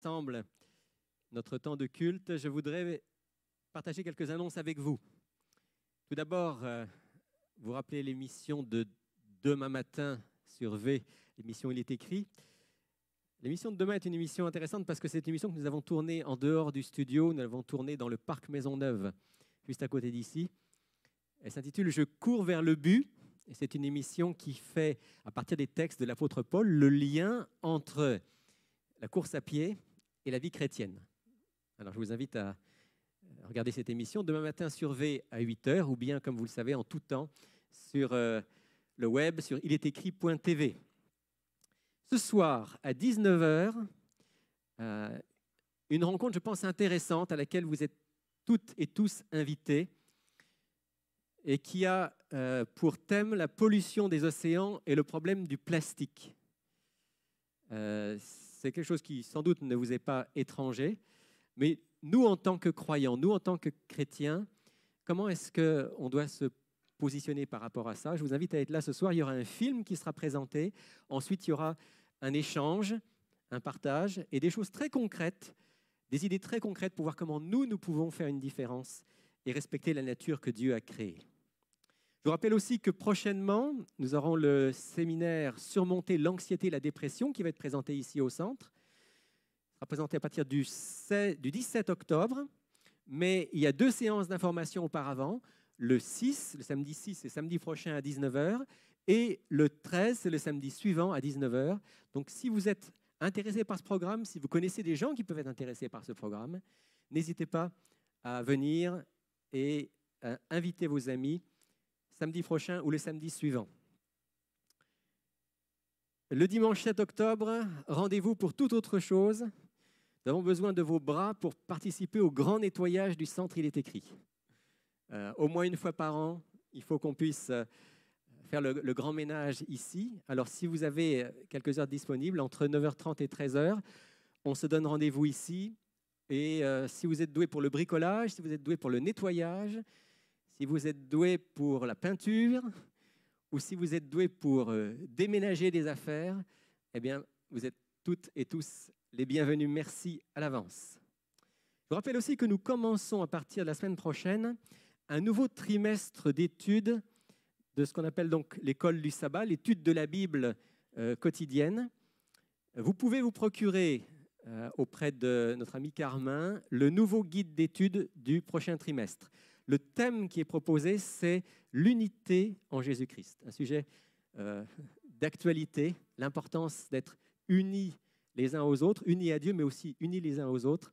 Ensemble notre temps de culte, je voudrais partager quelques annonces avec vous. Tout d'abord, vous rappelez l'émission de demain matin sur V, l'émission Il est écrit. L'émission de demain est une émission intéressante parce que c'est une émission que nous avons tournée en dehors du studio. Nous l'avons tournée dans le parc Maisonneuve, juste à côté d'ici. Elle s'intitule « Je cours vers le but ». Et c'est une émission qui fait, à partir des textes de l'apôtre Paul, le lien entre la course à pied et la vie chrétienne. Alors, je vous invite à regarder cette émission demain matin sur V à 8h ou bien, comme vous le savez, en tout temps sur le web, sur iletécrit.tv. Ce soir, à 19h, une rencontre, je pense, intéressante à laquelle vous êtes toutes et tous invités et qui a pour thème la pollution des océans et le problème du plastique. C'est quelque chose qui, sans doute, ne vous est pas étranger. Mais nous, en tant que croyants, nous, en tant que chrétiens, comment est-ce qu'on doit se positionner par rapport à ça? Je vous invite à être là ce soir. Il y aura un film qui sera présenté. Ensuite, il y aura un échange, un partage et des choses très concrètes, des idées très concrètes pour voir comment nous pouvons faire une différence et respecter la nature que Dieu a créée. Je vous rappelle aussi que prochainement, nous aurons le séminaire « Surmonter l'anxiété et la dépression » qui va être présenté ici au centre. Il sera présenté à partir du 17 octobre, mais il y a 2 séances d'information auparavant. Le samedi 6, c'est samedi prochain à 19h, et le 13, c'est le samedi suivant à 19h. Donc si vous êtes intéressé par ce programme, si vous connaissez des gens qui peuvent être intéressés par ce programme, n'hésitez pas à venir et à inviter vos amis samedi prochain ou le samedi suivant. Le dimanche 7 octobre, rendez-vous pour toute autre chose. Nous avons besoin de vos bras pour participer au grand nettoyage du centre Il est écrit. Au moins une fois par an, il faut qu'on puisse faire le grand ménage ici. Alors si vous avez quelques heures disponibles, entre 9h30 et 13h, on se donne rendez-vous ici. Et si vous êtes doué pour le bricolage, si vous êtes doué pour le nettoyage, si vous êtes doué pour la peinture ou si vous êtes doué pour déménager des affaires, eh bien, vous êtes toutes et tous les bienvenus. Merci à l'avance. Je vous rappelle aussi que nous commençons à partir de la semaine prochaine un nouveau trimestre d'études de ce qu'on appelle donc l'école du sabbat, l'étude de la Bible quotidienne. Vous pouvez vous procurer auprès de notre ami Carmin le nouveau guide d'études du prochain trimestre. Le thème qui est proposé, c'est l'unité en Jésus-Christ. Un sujet d'actualité, l'importance d'être unis les uns aux autres, unis à Dieu, mais aussi unis les uns aux autres.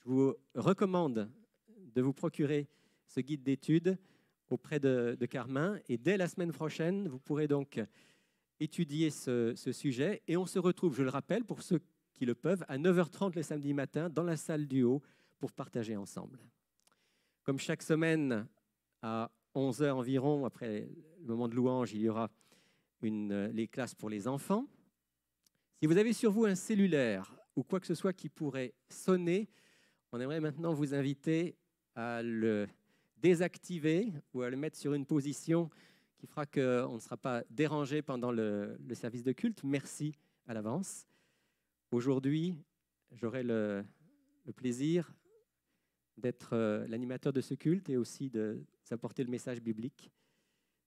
Je vous recommande de vous procurer ce guide d'études auprès de Carmin. Et dès la semaine prochaine, vous pourrez donc étudier ce sujet. Et on se retrouve, je le rappelle, pour ceux qui le peuvent, à 9h30 le samedi matin, dans la salle du haut, pour partager ensemble. Comme chaque semaine, à 11h environ, après le moment de louange, il y aura les classes pour les enfants. Si vous avez sur vous un cellulaire ou quoi que ce soit qui pourrait sonner, on aimerait maintenant vous inviter à le désactiver ou à le mettre sur une position qui fera qu'on ne sera pas dérangé pendant le service de culte. Merci à l'avance. Aujourd'hui, j'aurai le plaisir d'être l'animateur de ce culte et aussi de vous apporter le message biblique.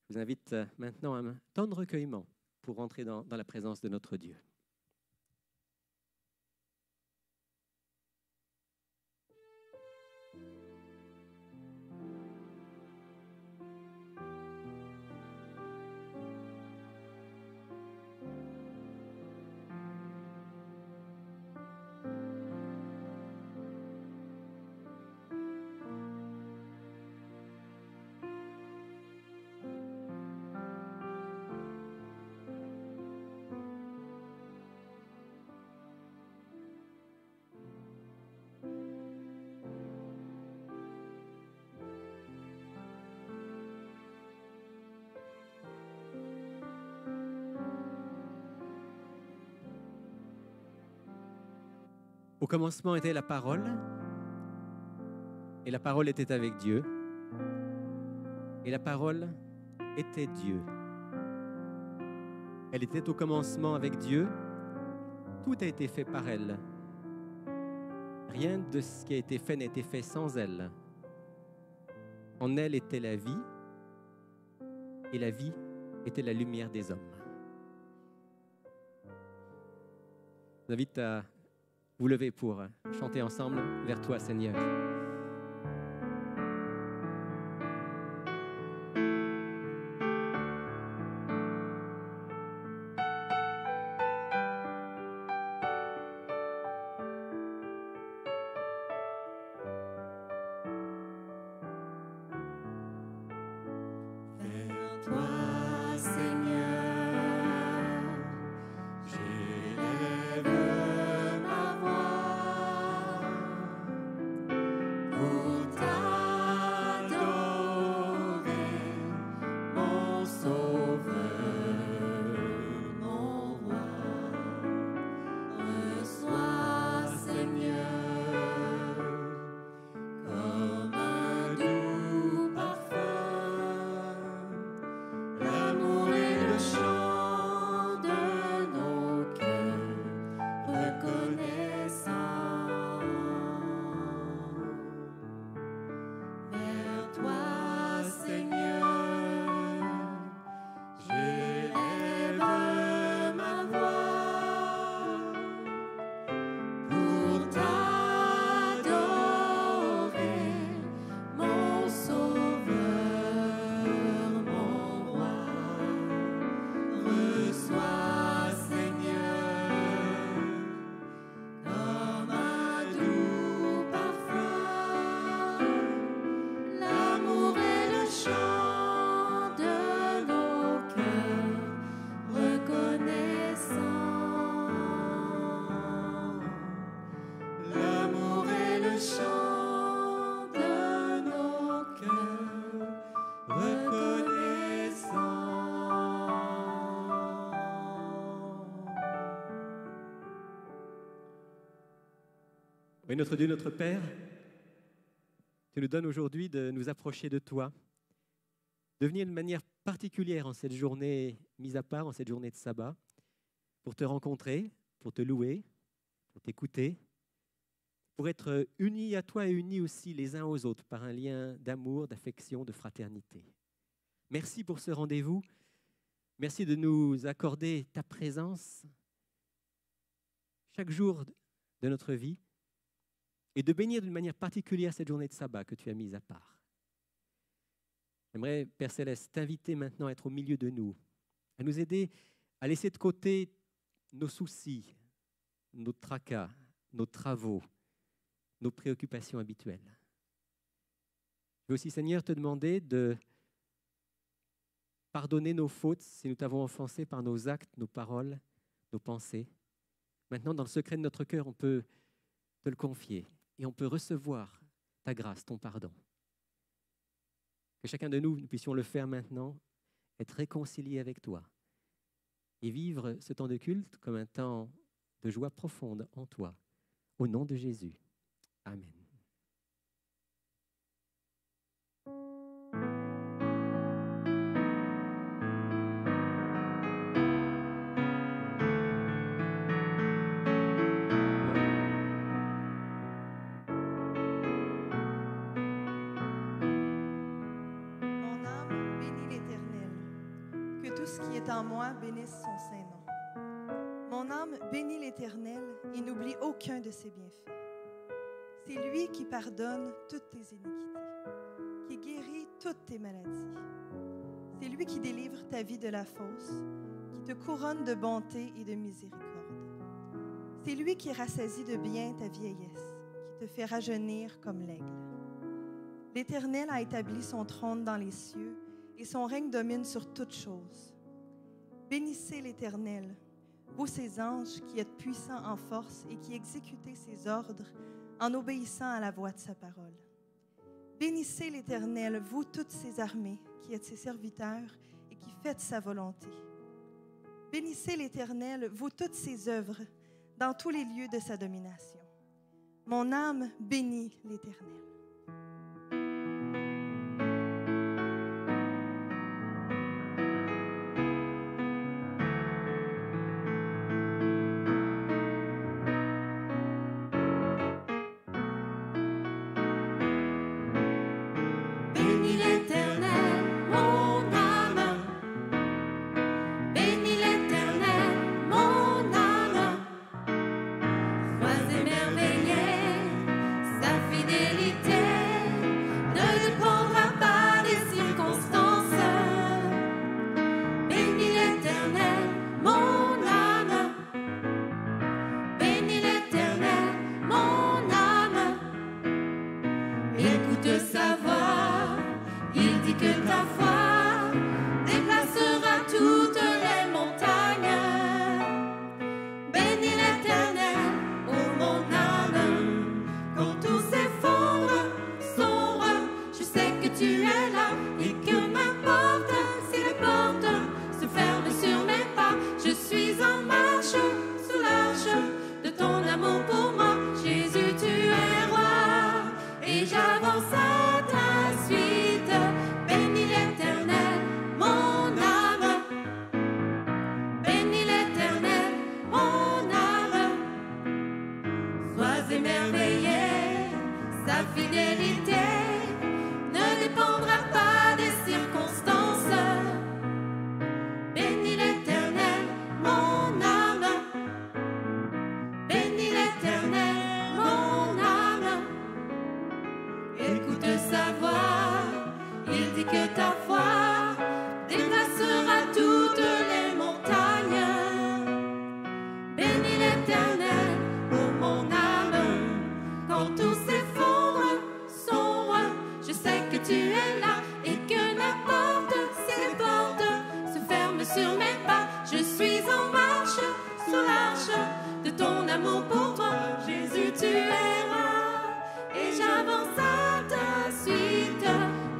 Je vous invite maintenant à un temps de recueillement pour rentrer dans la présence de notre Dieu. Au commencement était la parole, et la parole était avec Dieu, et la parole était Dieu. Elle était au commencement avec Dieu, tout a été fait par elle, Rien de ce qui a été fait n'a été fait sans elle. En elle était la vie, et la vie était la lumière des hommes. Je vous invite à vous lever pour chanter ensemble vers toi, Seigneur. Oui, notre Dieu, notre Père, tu nous donnes aujourd'hui de nous approcher de toi, de venir de manière particulière en cette journée mise à part, en cette journée de sabbat, pour te rencontrer, pour te louer, pour t'écouter, pour être unis à toi et unis aussi les uns aux autres par un lien d'amour, d'affection, de fraternité. Merci pour ce rendez-vous. Merci de nous accorder ta présence chaque jour de notre vie et de bénir d'une manière particulière cette journée de sabbat que tu as mise à part. J'aimerais, Père Céleste, t'inviter maintenant à être au milieu de nous, à nous aider à laisser de côté nos soucis, nos tracas, nos travaux, nos préoccupations habituelles. Je veux aussi, Seigneur, te demander de pardonner nos fautes si nous t'avons offensé par nos actes, nos paroles, nos pensées. Maintenant, dans le secret de notre cœur, on peut te le confier et on peut recevoir ta grâce, ton pardon. Que chacun de nous puissions le faire maintenant, être réconcilié avec toi et vivre ce temps de culte comme un temps de joie profonde en toi. Au nom de Jésus. Amen. En moi, bénisse son saint nom. Mon âme bénit l'Éternel et n'oublie aucun de ses bienfaits. C'est lui qui pardonne toutes tes iniquités, qui guérit toutes tes maladies. C'est lui qui délivre ta vie de la fosse, qui te couronne de bonté et de miséricorde. C'est lui qui rassasie de bien ta vieillesse, qui te fait rajeunir comme l'aigle. L'Éternel a établi son trône dans les cieux et son règne domine sur toutes choses. Bénissez l'Éternel, vous ses anges qui êtes puissants en force et qui exécutez ses ordres en obéissant à la voix de sa parole. Bénissez l'Éternel, vous toutes ses armées qui êtes ses serviteurs et qui faites sa volonté. Bénissez l'Éternel, vous toutes ses œuvres dans tous les lieux de sa domination. Mon âme bénit l'Éternel. dit que ta foi déplacera toutes les montagnes. Bénis l'Éternel, ô mon âme, quand tout s'effondre, sombre, je sais que tu es là et que m'importe si les portes se ferment sur mes pas. Je suis en marche sous l'arche de ton amour pour moi. Jésus, tu es roi et j'avance à ta suite. Bénis l'Éternel, mon âme. Bénis l'Éternel, mon âme. Sois émerveillé, sa fidélité ne dépendra pas des circonstances. Bénis l'Éternel, mon âme. Bénis l'Éternel, mon âme. Écoute sa voix, il dit que ta foi déplacera toutes les montagnes. Bénis l'Éternel, ô mon âme, quand tout s'effondre, sombre, je sais que tu es là et que n'importe si les portes se ferment sur mes pas, je suis en marche sous l'arche de ton amour pour toi. Jésus, tu es roi et j'avance à ta suite.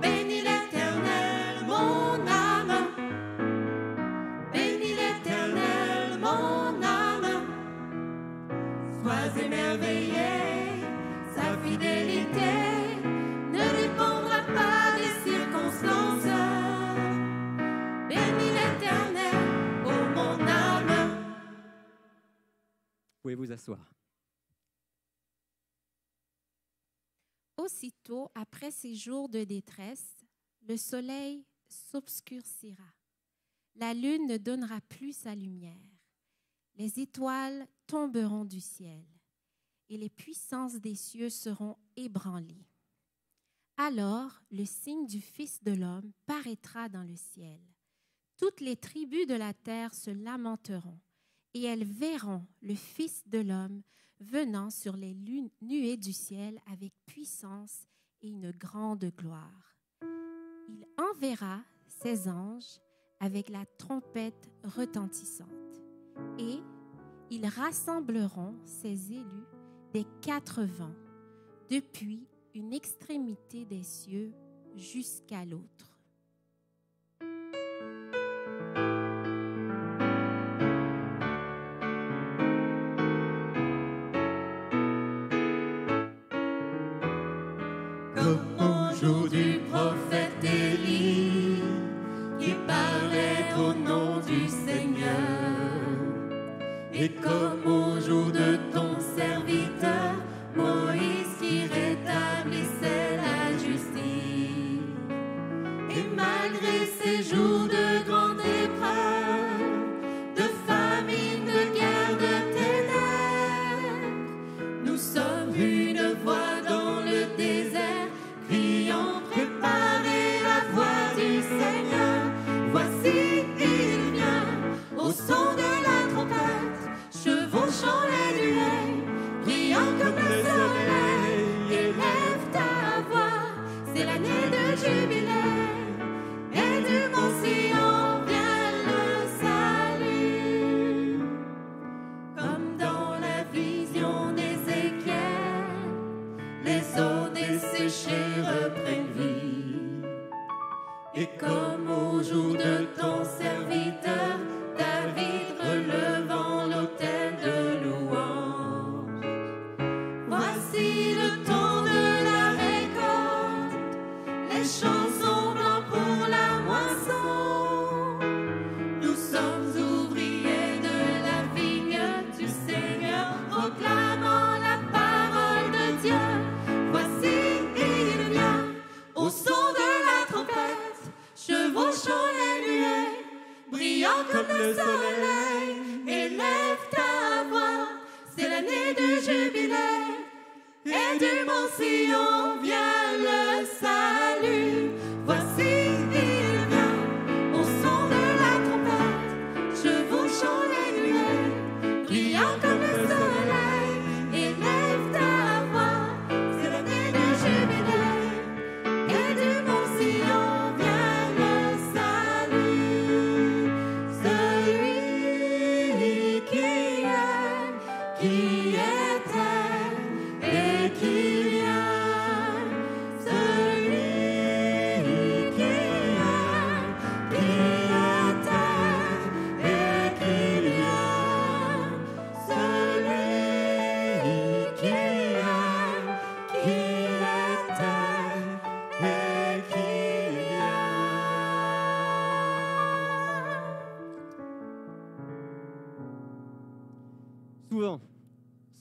Bénis l'Éternel, mon âme. Bénis l'Éternel, mon âme. Sois émerveillé, sa fidélité ne dépendra pas des circonstances. Bénis l'Éternel, ô mon âme. Vous pouvez vous asseoir. Aussitôt après ces jours de détresse, le soleil s'obscurcira. La lune ne donnera plus sa lumière. Les étoiles tomberont du ciel et les puissances des cieux seront ébranlées. Alors, le signe du Fils de l'homme paraîtra dans le ciel. Toutes les tribus de la terre se lamenteront et elles verront le Fils de l'homme venant sur les nuées du ciel avec puissance et une grande gloire. Il enverra ses anges avec la trompette retentissante et ils rassembleront ses élus des 4 vents, depuis une extrémité des cieux jusqu'à l'autre. Comme au jour du prophète Élie, qui parlait au nom du Seigneur, et comme au jour de ton serviteur, Moïse qui rétablissait la justice. Et malgré ces jours de grande épreuve, de famine, de guerre, de ténèbres, nous sommes une voix dans le désert, criant, préparez la voie du Seigneur. Voici, il vient, au son de la trompette, chevauchant les nuées, brillant comme le soleil. Élève ta voix, c'est l'année de jubilé, et du mont Sion vient le salut. Comme dans la vision d'Ézéchiel, les eaux desséchées reprennent vie. Et comme au jour de ton serviteur, David relevant l'autel de louange. Voici le temps de la récolte, les champs sont blancs pour la moisson. Nous sommes ouvriers de la vigne du Seigneur, proclamant la parole de Dieu. Voici, il vient, au son de la trompette, chevauchant les nuées, brillant comme le soleil. Élève ta voix, c'est l'année du jubilé, et du mont Sion vient le salut. Voici, il vient, au son de la trompette, chevauchant les nuées, brillant comme le soleil. Élève ta voix, c'est l'année du jubilé, et du mont Sion vient qui vient, celui qui est terre et qui vient, celui qui est terre et qui vient.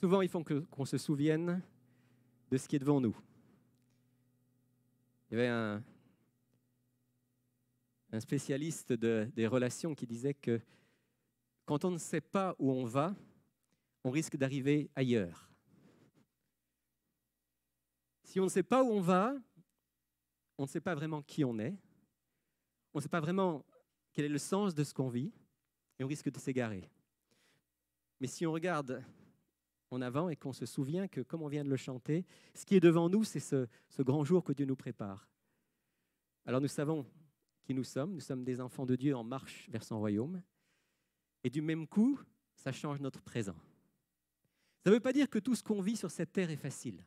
Souvent, il faut qu'on se souvienne de ce qui est devant nous. Il y avait un spécialiste des relations qui disait que quand on ne sait pas où on va, on risque d'arriver ailleurs. Si on ne sait pas où on va, on ne sait pas vraiment qui on est, on ne sait pas vraiment quel est le sens de ce qu'on vit, et on risque de s'égarer. Mais si on regarde en avant et qu'on se souvient que, comme on vient de le chanter, ce qui est devant nous, c'est ce grand jour que Dieu nous prépare. Alors nous savons qui nous sommes des enfants de Dieu en marche vers son royaume, et du même coup, ça change notre présent. Ça ne veut pas dire que tout ce qu'on vit sur cette terre est facile.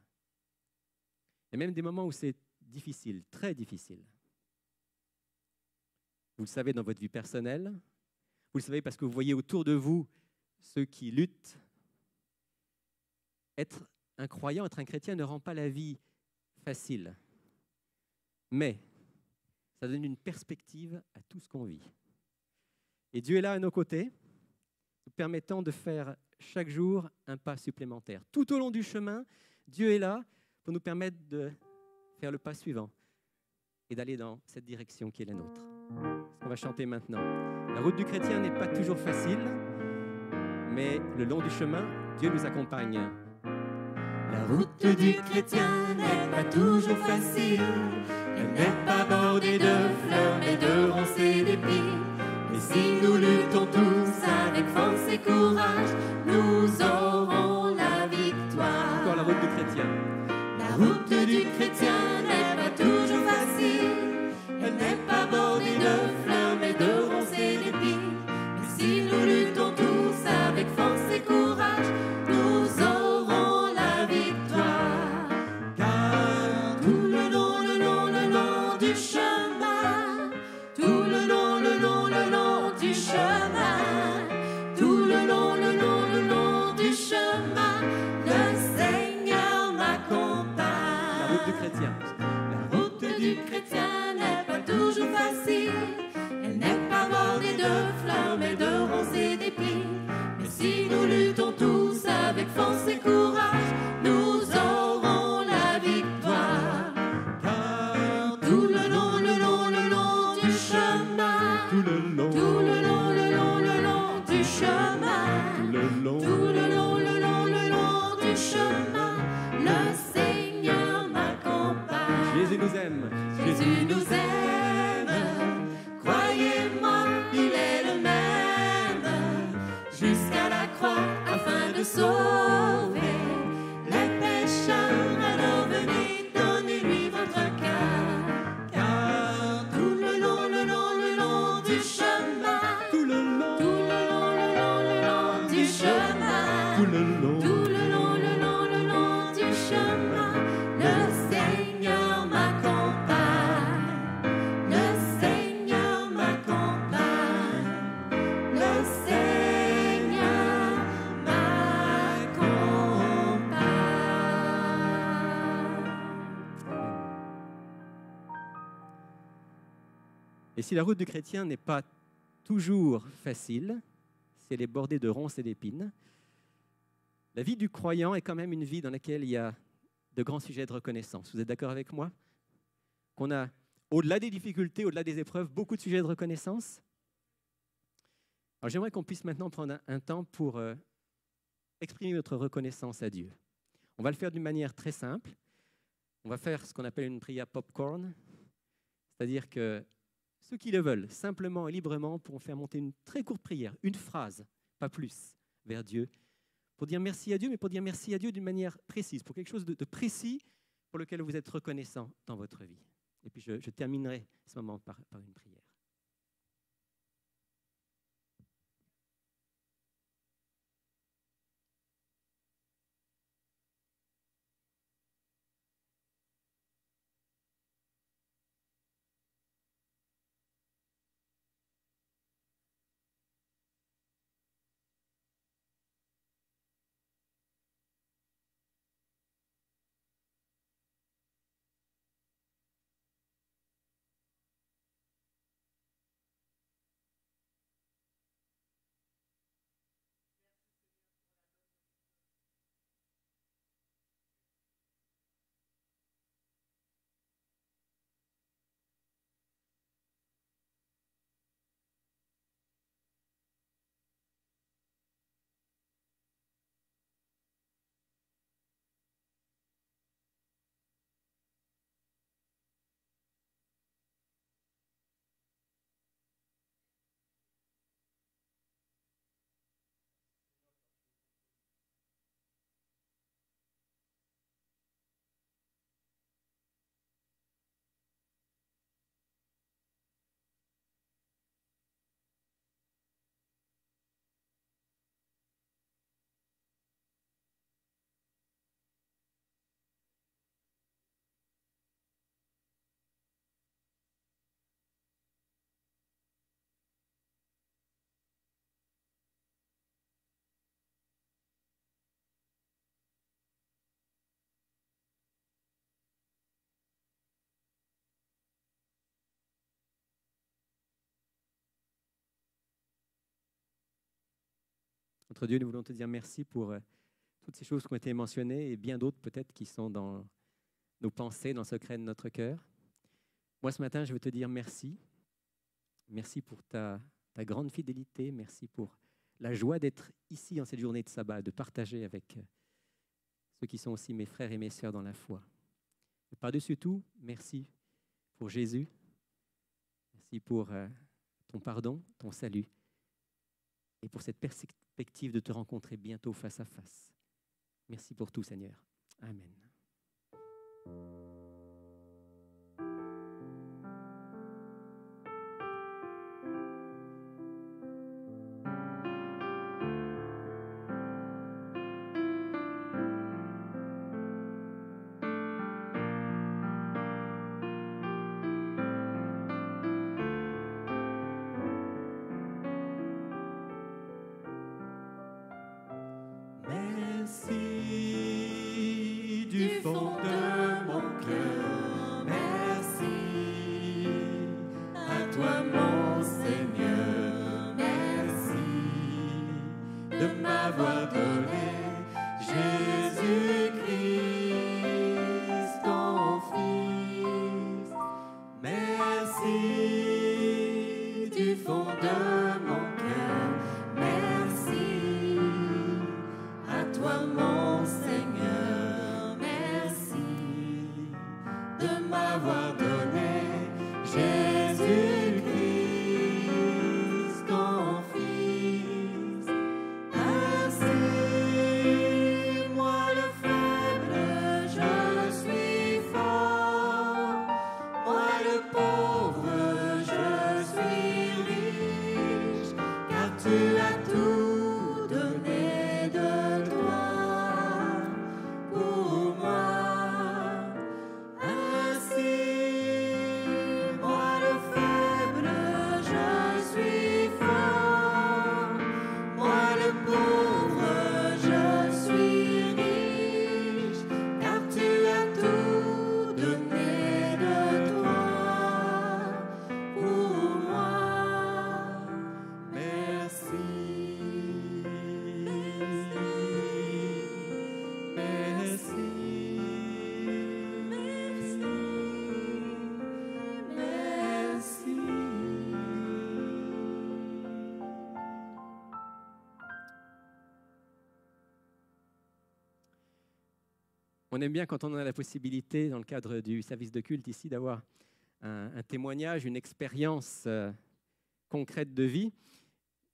Il y a même des moments où c'est difficile, très difficile. Vous le savez dans votre vie personnelle, vous le savez parce que vous voyez autour de vous ceux qui luttent. Être un croyant, être un chrétien ne rend pas la vie facile. Mais ça donne une perspective à tout ce qu'on vit. Et Dieu est là à nos côtés, nous permettant de faire chaque jour un pas supplémentaire. Tout au long du chemin, Dieu est là pour nous permettre de faire le pas suivant et d'aller dans cette direction qui est la nôtre. On va chanter maintenant. La route du chrétien n'est pas toujours facile, mais le long du chemin, Dieu nous accompagne. La route du chrétien n'est pas toujours facile, elle n'est pas bordée de fleurs mais de ronces et d'épines. Mais si nous luttons tous avec force et courage, nous aurons la victoire. Encore la route du chrétien. La route du chrétien n'est pas toujours facile, elle n'est pas bordée de fleurs mais de ronces et d'épines. Mais si nous luttons tous avec force et courage, nous aurons la victoire. Car tout le long du chemin, tout le long du chemin, tout le long du chemin, le Seigneur m'accompagne. La route du chrétien. La route du chrétien n'est pas toujours facile, elle n'est pas bordée de fleurs mais de ronces et d'épines. Mais si nous luttons tous avec force et courage, nous aurons la victoire. Car tout le long du chemin, Tout le long, tout le long du chemin, tout le long du chemin, le Seigneur m'accompagne. Jésus nous aime. Jésus nous aime, croyez-moi, il est le même, jusqu'à la croix afin de sauver les pécheurs. Alors venez, donnez-lui votre cœur. Car tout le long du chemin, Tout le long, tout le long du chemin, tout le long. tout le long du chemin, le Seigneur m'accompagne. Le Seigneur m'accompagne. Le Seigneur m'accompagne. Et si la route du chrétien n'est pas toujours facile, si elle est bordée de ronces et d'épines, la vie du croyant est quand même une vie dans laquelle il y a de grands sujets de reconnaissance. Vous êtes d'accord avec moi? Qu'on a, au-delà des difficultés, au-delà des épreuves, beaucoup de sujets de reconnaissance. Alors j'aimerais qu'on puisse maintenant prendre un temps pour exprimer notre reconnaissance à Dieu. On va le faire d'une manière très simple. On va faire ce qu'on appelle une prière popcorn, c'est-à-dire que ceux qui le veulent, simplement et librement, pourront faire monter une très courte prière, une phrase, pas plus, vers Dieu, pour dire merci à Dieu, mais pour dire merci à Dieu d'une manière précise, pour quelque chose de précis pour lequel vous êtes reconnaissant dans votre vie. Et puis je terminerai ce moment par une prière. Notre Dieu, nous voulons te dire merci pour toutes ces choses qui ont été mentionnées et bien d'autres peut-être qui sont dans nos pensées, dans le secret de notre cœur. Moi, ce matin, je veux te dire merci. Merci pour ta grande fidélité. Merci pour la joie d'être ici en cette journée de sabbat, de partager avec ceux qui sont aussi mes frères et mes sœurs dans la foi. Et par-dessus tout, merci pour Jésus. Merci pour ton pardon, ton salut. Et pour cette perspective de te rencontrer bientôt face à face. Merci pour tout, Seigneur. Amen. Merci du fond de mon cœur, merci à toi mon Seigneur, merci de m'avoir donné Jésus-Christ ton Fils. Merci du fond de mon cœur, merci à toi mon Seigneur, merci de m'avoir donné Jésus-Christ ton Fils. Ainsi, moi le faible, je suis fort, moi le pauvre, je suis riche, car tu as tout donné de toi pour moi. Ainsi, moi le faible, je suis fort, moi le pauvre, je suis riche, car tu as tout donné de toi pour moi. Merci. On aime bien quand on a la possibilité, dans le cadre du service de culte ici, d'avoir un témoignage, une expérience concrète de vie.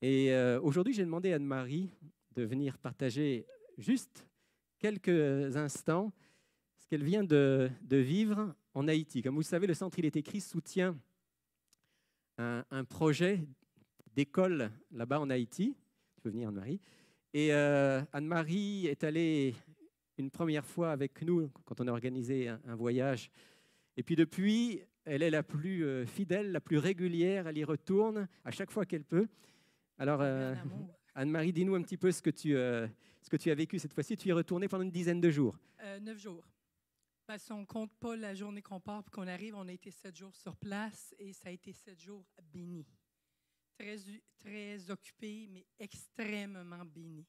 Et aujourd'hui, j'ai demandé à Anne-Marie de venir partager juste quelques instants ce qu'elle vient de vivre en Haïti. Comme vous le savez, le Centre Il est écrit soutient un projet d'école là-bas en Haïti. Tu peux venir, Anne-Marie. Et Anne-Marie est allée une première fois avec nous quand on a organisé un voyage. Et puis depuis, elle est la plus fidèle, la plus régulière. Elle y retourne à chaque fois qu'elle peut. Alors, Anne-Marie, dis-nous un petit peu ce que tu as vécu cette fois-ci. Tu y es retournée pendant une dizaine de jours. 9 jours. Parce qu'on ne compte pas la journée qu'on part et qu'on arrive. On a été 7 jours sur place et ça a été 7 jours bénis. Très occupés, mais extrêmement bénis.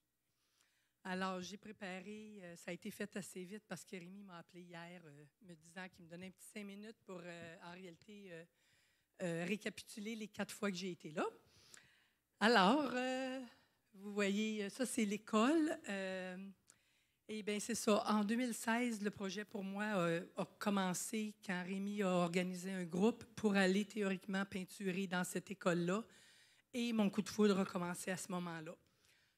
Alors, j'ai préparé, ça a été fait assez vite parce que Rémi m'a appelé hier me disant qu'il me donnait un petit 5 minutes pour, en réalité, récapituler les 4 fois que j'ai été là. Alors, vous voyez, ça, c'est l'école. Et bien, c'est ça. En 2016, le projet pour moi a commencé quand Rémi a organisé un groupe pour aller théoriquement peinturer dans cette école-là. Et mon coup de foudre a commencé à ce moment-là.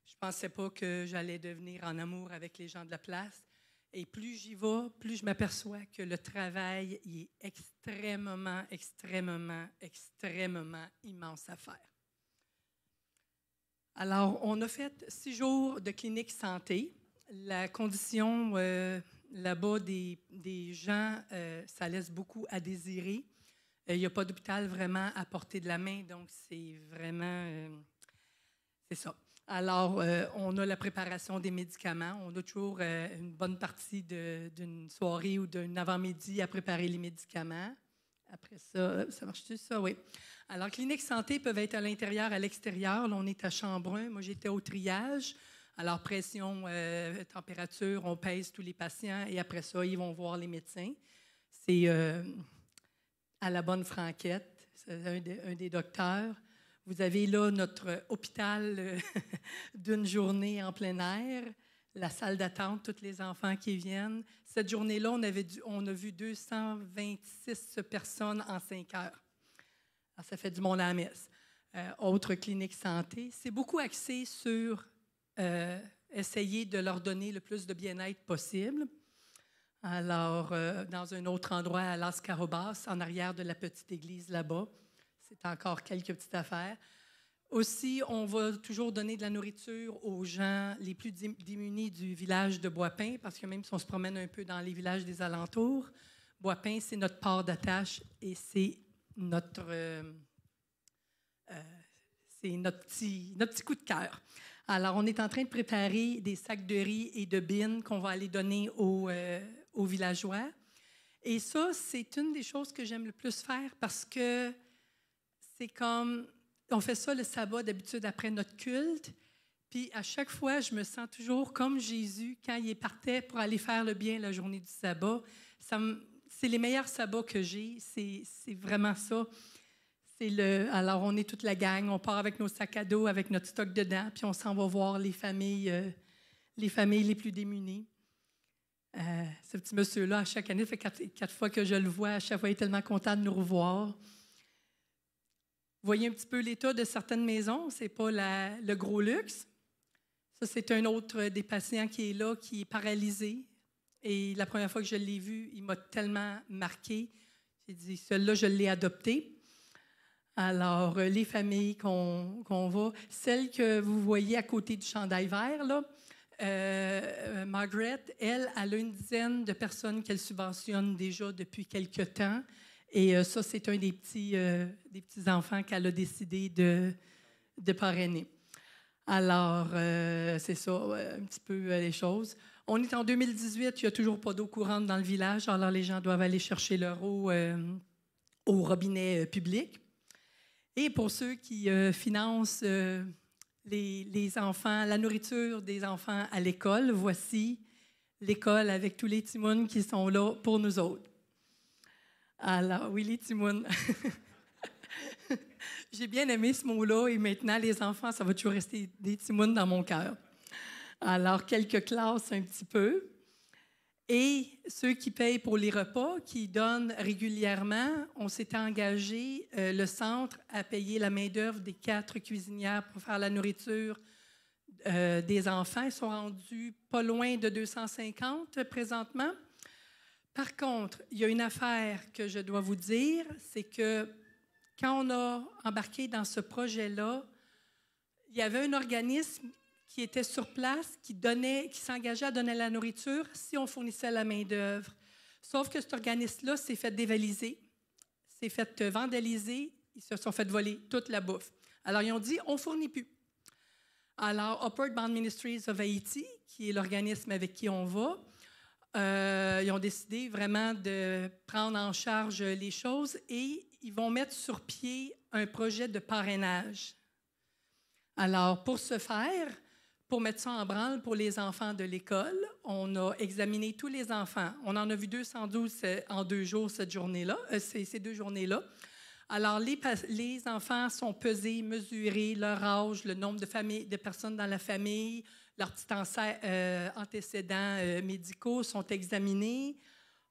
Je ne pensais pas que j'allais devenir en amour avec les gens de la place. Et plus j'y vais, plus je m'aperçois que le travail il est extrêmement, extrêmement, extrêmement immense à faire. Alors, on a fait 6 jours de clinique santé. La condition là-bas des gens, ça laisse beaucoup à désirer. Il n'y a pas d'hôpital vraiment à portée de la main, donc c'est vraiment... c'est ça. Alors, on a la préparation des médicaments. On a toujours une bonne partie d'une soirée ou d'un avant-midi à préparer les médicaments. Après ça, ça marche-tu, ça? Oui. Alors, cliniques santé peuvent être à l'intérieur, à l'extérieur. Là, on est à Chambrun. Moi, j'étais au triage. Alors, pression, température, on pèse tous les patients et après ça, ils vont voir les médecins. C'est à la bonne franquette, c'est un des docteurs. Vous avez là notre hôpital d'une journée en plein air, la salle d'attente, tous les enfants qui viennent. Cette journée-là, on a vu 226 personnes en 5 heures. Alors, ça fait du monde à la messe. Autre clinique santé, c'est beaucoup axé sur essayer de leur donner le plus de bien-être possible. Alors, dans un autre endroit, à Las Carobas, en arrière de la petite église là-bas, c'est encore quelques petites affaires. Aussi, on va toujours donner de la nourriture aux gens les plus démunis du village de Bois-Pin, parce que même si on se promène un peu dans les villages des alentours, Bois-Pin, c'est notre port d'attache et c'est notre petit coup de cœur. Alors, on est en train de préparer des sacs de riz et de bines qu'on va aller donner aux villageois. Et ça, c'est une des choses que j'aime le plus faire parce que c'est comme... On fait ça le sabbat d'habitude après notre culte. Puis à chaque fois, je me sens toujours comme Jésus quand il partait pour aller faire le bien la journée du sabbat. C'est les meilleurs sabbats que j'ai. C'est vraiment ça. Alors, on est toute la gang. On part avec nos sacs à dos, avec notre stock dedans, puis on s'en va voir les familles les plus démunies. Ce petit monsieur-là, à chaque année, ça fait quatre fois que je le vois. À chaque fois, il est tellement content de nous revoir. Vous voyez un petit peu l'état de certaines maisons. Ce n'est pas le gros luxe. Ça, c'est un autre des patients qui est là, qui est paralysé. Et la première fois que je l'ai vu, il m'a tellement marqué. J'ai dit, celui-là, je l'ai adopté. Alors, les familles qu'on va, celle que vous voyez à côté du chandail vert, là, Margaret, elle a une dizaine de personnes qu'elle subventionne déjà depuis quelque temps. Et ça, c'est un des petits enfants qu'elle a décidé de parrainer. Alors, c'est ça, un petit peu les choses. On est en 2018, il n'y a toujours pas d'eau courante dans le village, alors les gens doivent aller chercher leur eau au robinet public. Et pour ceux qui financent les enfants, la nourriture des enfants à l'école, voici l'école avec tous les timounes qui sont là pour nous autres. Alors, oui, les timounes. J'ai bien aimé ce mot-là et maintenant, les enfants, ça va toujours rester des timounes dans mon cœur. Alors, quelques classes un petit peu. Et ceux qui payent pour les repas, qui donnent régulièrement, on s'est engagé, le centre, à payer la main-d'œuvre des 4 cuisinières pour faire la nourriture des enfants. Ils sont rendus pas loin de 250 présentement. Par contre, il y a une affaire que je dois vous dire, c'est que quand on a embarqué dans ce projet-là, il y avait un organisme qui était sur place, qui s'engageait à donner la nourriture si on fournissait la main-d'œuvre. Sauf que cet organisme-là s'est fait dévaliser, s'est fait vandaliser, ils se sont fait voler toute la bouffe. Alors, ils ont dit, on ne fournit plus. Alors, Upward Bound Ministries of Haiti, qui est l'organisme avec qui on va, ils ont décidé vraiment de prendre en charge les choses et ils vont mettre sur pied un projet de parrainage. Alors, pour ce faire, pour mettre ça en branle pour les enfants de l'école, on a examiné tous les enfants. On en a vu 212 en 2 jours ces 2 journées-là. Alors, les enfants sont pesés, mesurés, leur âge, le nombre de personnes dans la famille, leurs petits antécédents médicaux sont examinés.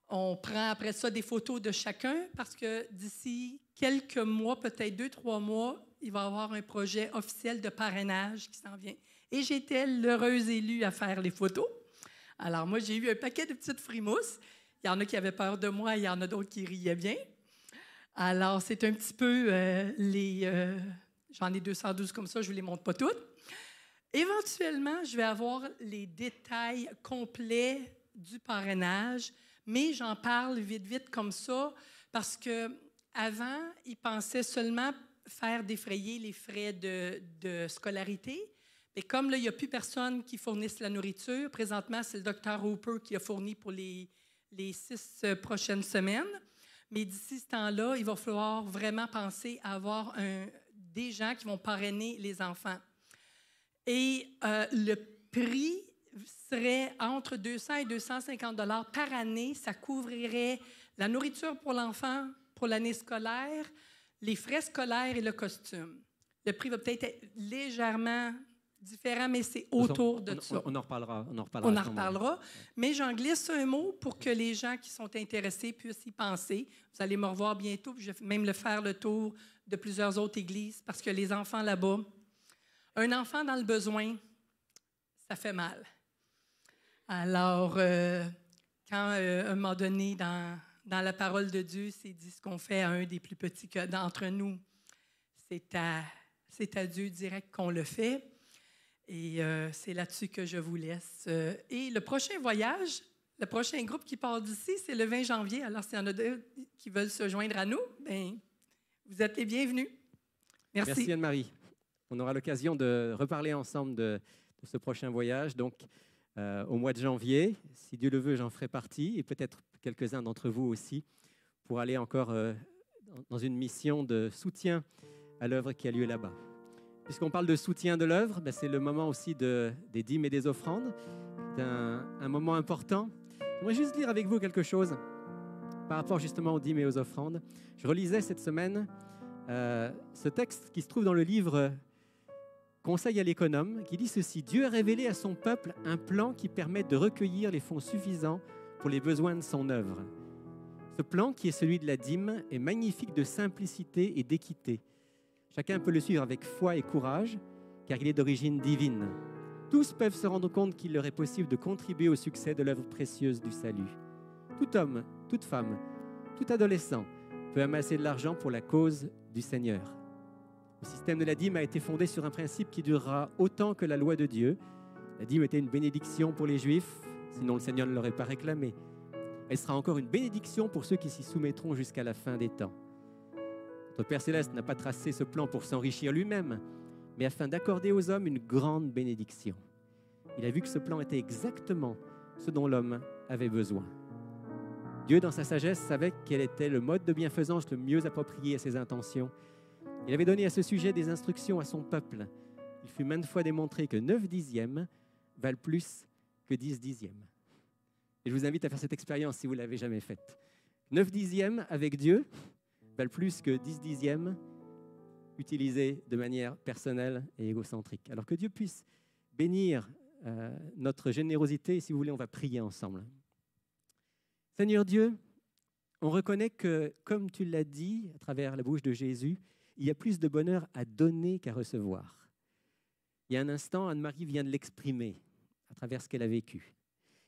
On prend après ça des photos de chacun parce que d'ici quelques mois, peut-être 2-3 mois, il va y avoir un projet officiel de parrainage qui s'en vient. Et j'étais l'heureuse élue à faire les photos. Alors moi, j'ai eu un paquet de petites frimousses. Il y en a qui avaient peur de moi, il y en a d'autres qui riaient bien. Alors, c'est un petit peu j'en ai 212 comme ça, je ne vous les montre pas toutes. Éventuellement, je vais avoir les détails complets du parrainage, mais j'en parle vite comme ça parce qu'avant, ils pensaient seulement faire défrayer les frais de scolarité. Mais comme là, il n'y a plus personne qui fournisse la nourriture, présentement, c'est le Dr. Hooper qui a fourni pour les 6 prochaines semaines. Mais d'ici ce temps-là, il va falloir vraiment penser à avoir des gens qui vont parrainer les enfants. Et le prix serait entre 200 et 250 $ par année. Ça couvrirait la nourriture pour l'enfant pour l'année scolaire, les frais scolaires et le costume. Le prix va peut-être être légèrement différent, mais c'est autour de ça. On en reparlera. On en reparlera. Mais j'en glisse un mot pour que les gens qui sont intéressés puissent y penser. Vous allez me revoir bientôt, puis je vais même faire le tour de plusieurs autres églises, parce que les enfants là-bas, un enfant dans le besoin, ça fait mal. Alors, quand à un moment donné, dans la parole de Dieu, c'est dit ce qu'on fait à un des plus petits d'entre nous, c'est à Dieu direct qu'on le fait. Et c'est là-dessus que je vous laisse. Et le prochain voyage, le prochain groupe qui part d'ici, c'est le 20 janvier. Alors, s'il y en a deux qui veulent se joindre à nous, bien, vous êtes les bienvenus. Merci. Merci Anne-Marie. On aura l'occasion de reparler ensemble de ce prochain voyage. Donc, au mois de janvier, si Dieu le veut, j'en ferai partie, et peut-être quelques-uns d'entre vous aussi, pour aller encore dans une mission de soutien à l'œuvre qui a lieu là-bas. Puisqu'on parle de soutien de l'œuvre, ben c'est le moment aussi des dîmes et des offrandes. C'est un moment important. J'aimerais juste lire avec vous quelque chose par rapport justement aux dîmes et aux offrandes. Je relisais cette semaine ce texte qui se trouve dans le livre Conseil à l'économe, qui dit ceci: Dieu a révélé à son peuple un plan qui permet de recueillir les fonds suffisants pour les besoins de son œuvre. Ce plan, qui est celui de la dîme, est magnifique de simplicité et d'équité. Chacun peut le suivre avec foi et courage, car il est d'origine divine. Tous peuvent se rendre compte qu'il leur est possible de contribuer au succès de l'œuvre précieuse du salut. Tout homme, toute femme, tout adolescent peut amasser de l'argent pour la cause du Seigneur. Le système de la dîme a été fondé sur un principe qui durera autant que la loi de Dieu. La dîme était une bénédiction pour les Juifs, sinon le Seigneur ne l'aurait pas réclamée. Elle sera encore une bénédiction pour ceux qui s'y soumettront jusqu'à la fin des temps. Notre Père Céleste n'a pas tracé ce plan pour s'enrichir lui-même, mais afin d'accorder aux hommes une grande bénédiction. Il a vu que ce plan était exactement ce dont l'homme avait besoin. Dieu, dans sa sagesse, savait quel était le mode de bienfaisance le mieux approprié à ses intentions. Il avait donné à ce sujet des instructions à son peuple. Il fut maintes fois démontré que 9 dixièmes valent plus que 10 dixièmes. Et je vous invite à faire cette expérience si vous ne l'avez jamais faite. 9 dixièmes avec Dieu valent plus que 10 dixièmes utilisés de manière personnelle et égocentrique. Alors que Dieu puisse bénir notre générosité. Et si vous voulez, on va prier ensemble. Seigneur Dieu, on reconnaît que, comme tu l'as dit à travers la bouche de Jésus, il y a plus de bonheur à donner qu'à recevoir. Il y a un instant, Anne-Marie vient de l'exprimer à travers ce qu'elle a vécu.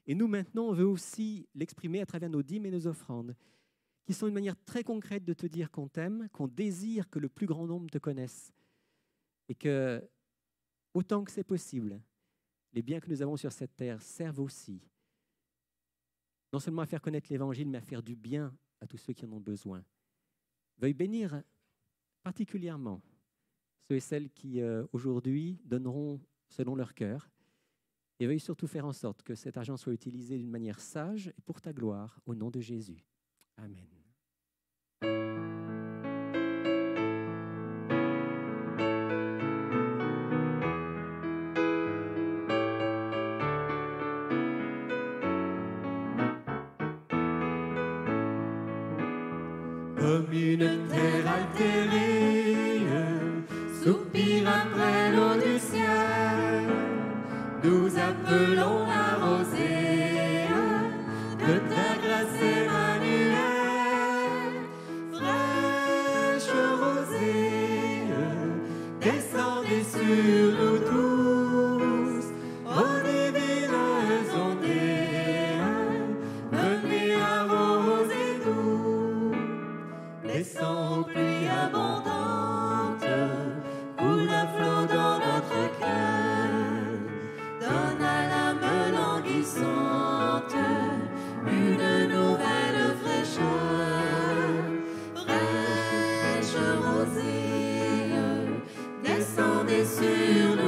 Et nous, maintenant, on veut aussi l'exprimer à travers nos dîmes et nos offrandes, qui sont une manière très concrète de te dire qu'on t'aime, qu'on désire que le plus grand nombre te connaisse, et que, autant que c'est possible, les biens que nous avons sur cette terre servent aussi, non seulement à faire connaître l'Évangile, mais à faire du bien à tous ceux qui en ont besoin. Veuille bénir particulièrement ceux et celles qui, aujourd'hui, donneront selon leur cœur, et veuille surtout faire en sorte que cet argent soit utilisé d'une manière sage et pour ta gloire, au nom de Jésus. Amen. Comme une terre altérée, soupire après l'eau du ciel, nous appelons la rosée de ta grâce Emmanuel. Fraîche rosée, descendez sur nous tous, ô divines ondées, venez arroser-nous. Descends aux pluies abondantes, coule à flot dans notre cœur, donne à l'âme languissante une nouvelle fraîcheur. Fraîche rosée, descendez sur nous.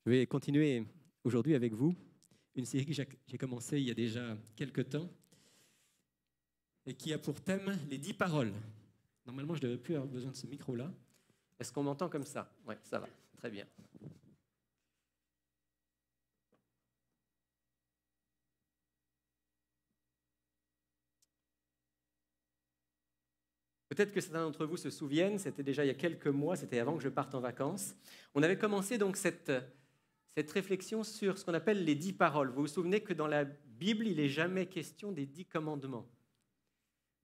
Je vais continuer aujourd'hui avec vous une série que j'ai commencée il y a déjà quelques temps et qui a pour thème les 10 paroles. Normalement, je ne devrais plus avoir besoin de ce micro-là. Est-ce qu'on m'entend comme ça? Oui, ça va, très bien. Peut-être que certains d'entre vous se souviennent, c'était déjà il y a quelques mois, c'était avant que je parte en vacances. On avait commencé donc cette réflexion sur ce qu'on appelle les 10 paroles. Vous vous souvenez que dans la Bible, il n'est jamais question des 10 commandements.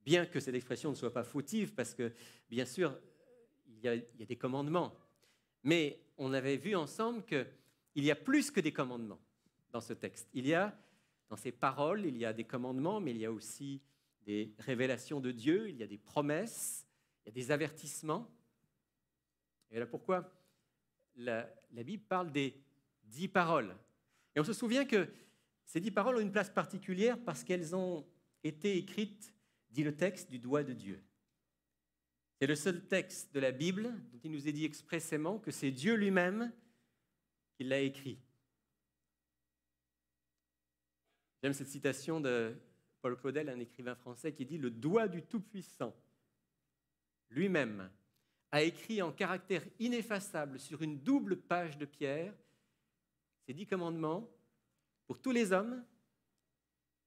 Bien que cette expression ne soit pas fautive, parce que, bien sûr, il y a des commandements. Mais on avait vu ensemble qu'il y a plus que des commandements dans ce texte. Dans ces paroles, il y a des commandements, mais il y a aussi des révélations de Dieu, il y a des promesses, il y a des avertissements. Et voilà pourquoi la Bible parle des 10 paroles. Et on se souvient que ces 10 paroles ont une place particulière parce qu'elles ont été écrites, dit le texte, du doigt de Dieu. C'est le seul texte de la Bible dont il nous est dit expressément que c'est Dieu lui-même qui l'a écrit. J'aime cette citation de Paul Claudel, un écrivain français, qui dit « Le doigt du Tout-Puissant, lui-même, a écrit en caractère ineffaçable sur une double page de pierre ces 10 commandements pour tous les hommes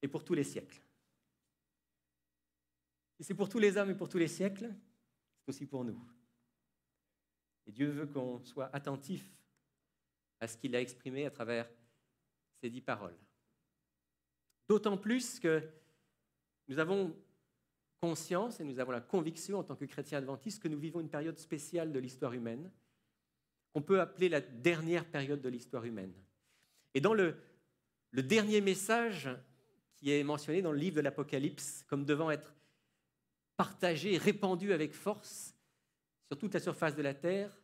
et pour tous les siècles. » Si c'est pour tous les hommes et pour tous les siècles, c'est aussi pour nous. Et Dieu veut qu'on soit attentif à ce qu'il a exprimé à travers ces 10 paroles. D'autant plus que nous avons conscience et nous avons la conviction en tant que chrétiens adventistes que nous vivons une période spéciale de l'histoire humaine, qu'on peut appeler la dernière période de l'histoire humaine. Et dans le dernier message qui est mentionné dans le livre de l'Apocalypse comme devant être partagé, répandu avec force sur toute la surface de la terre,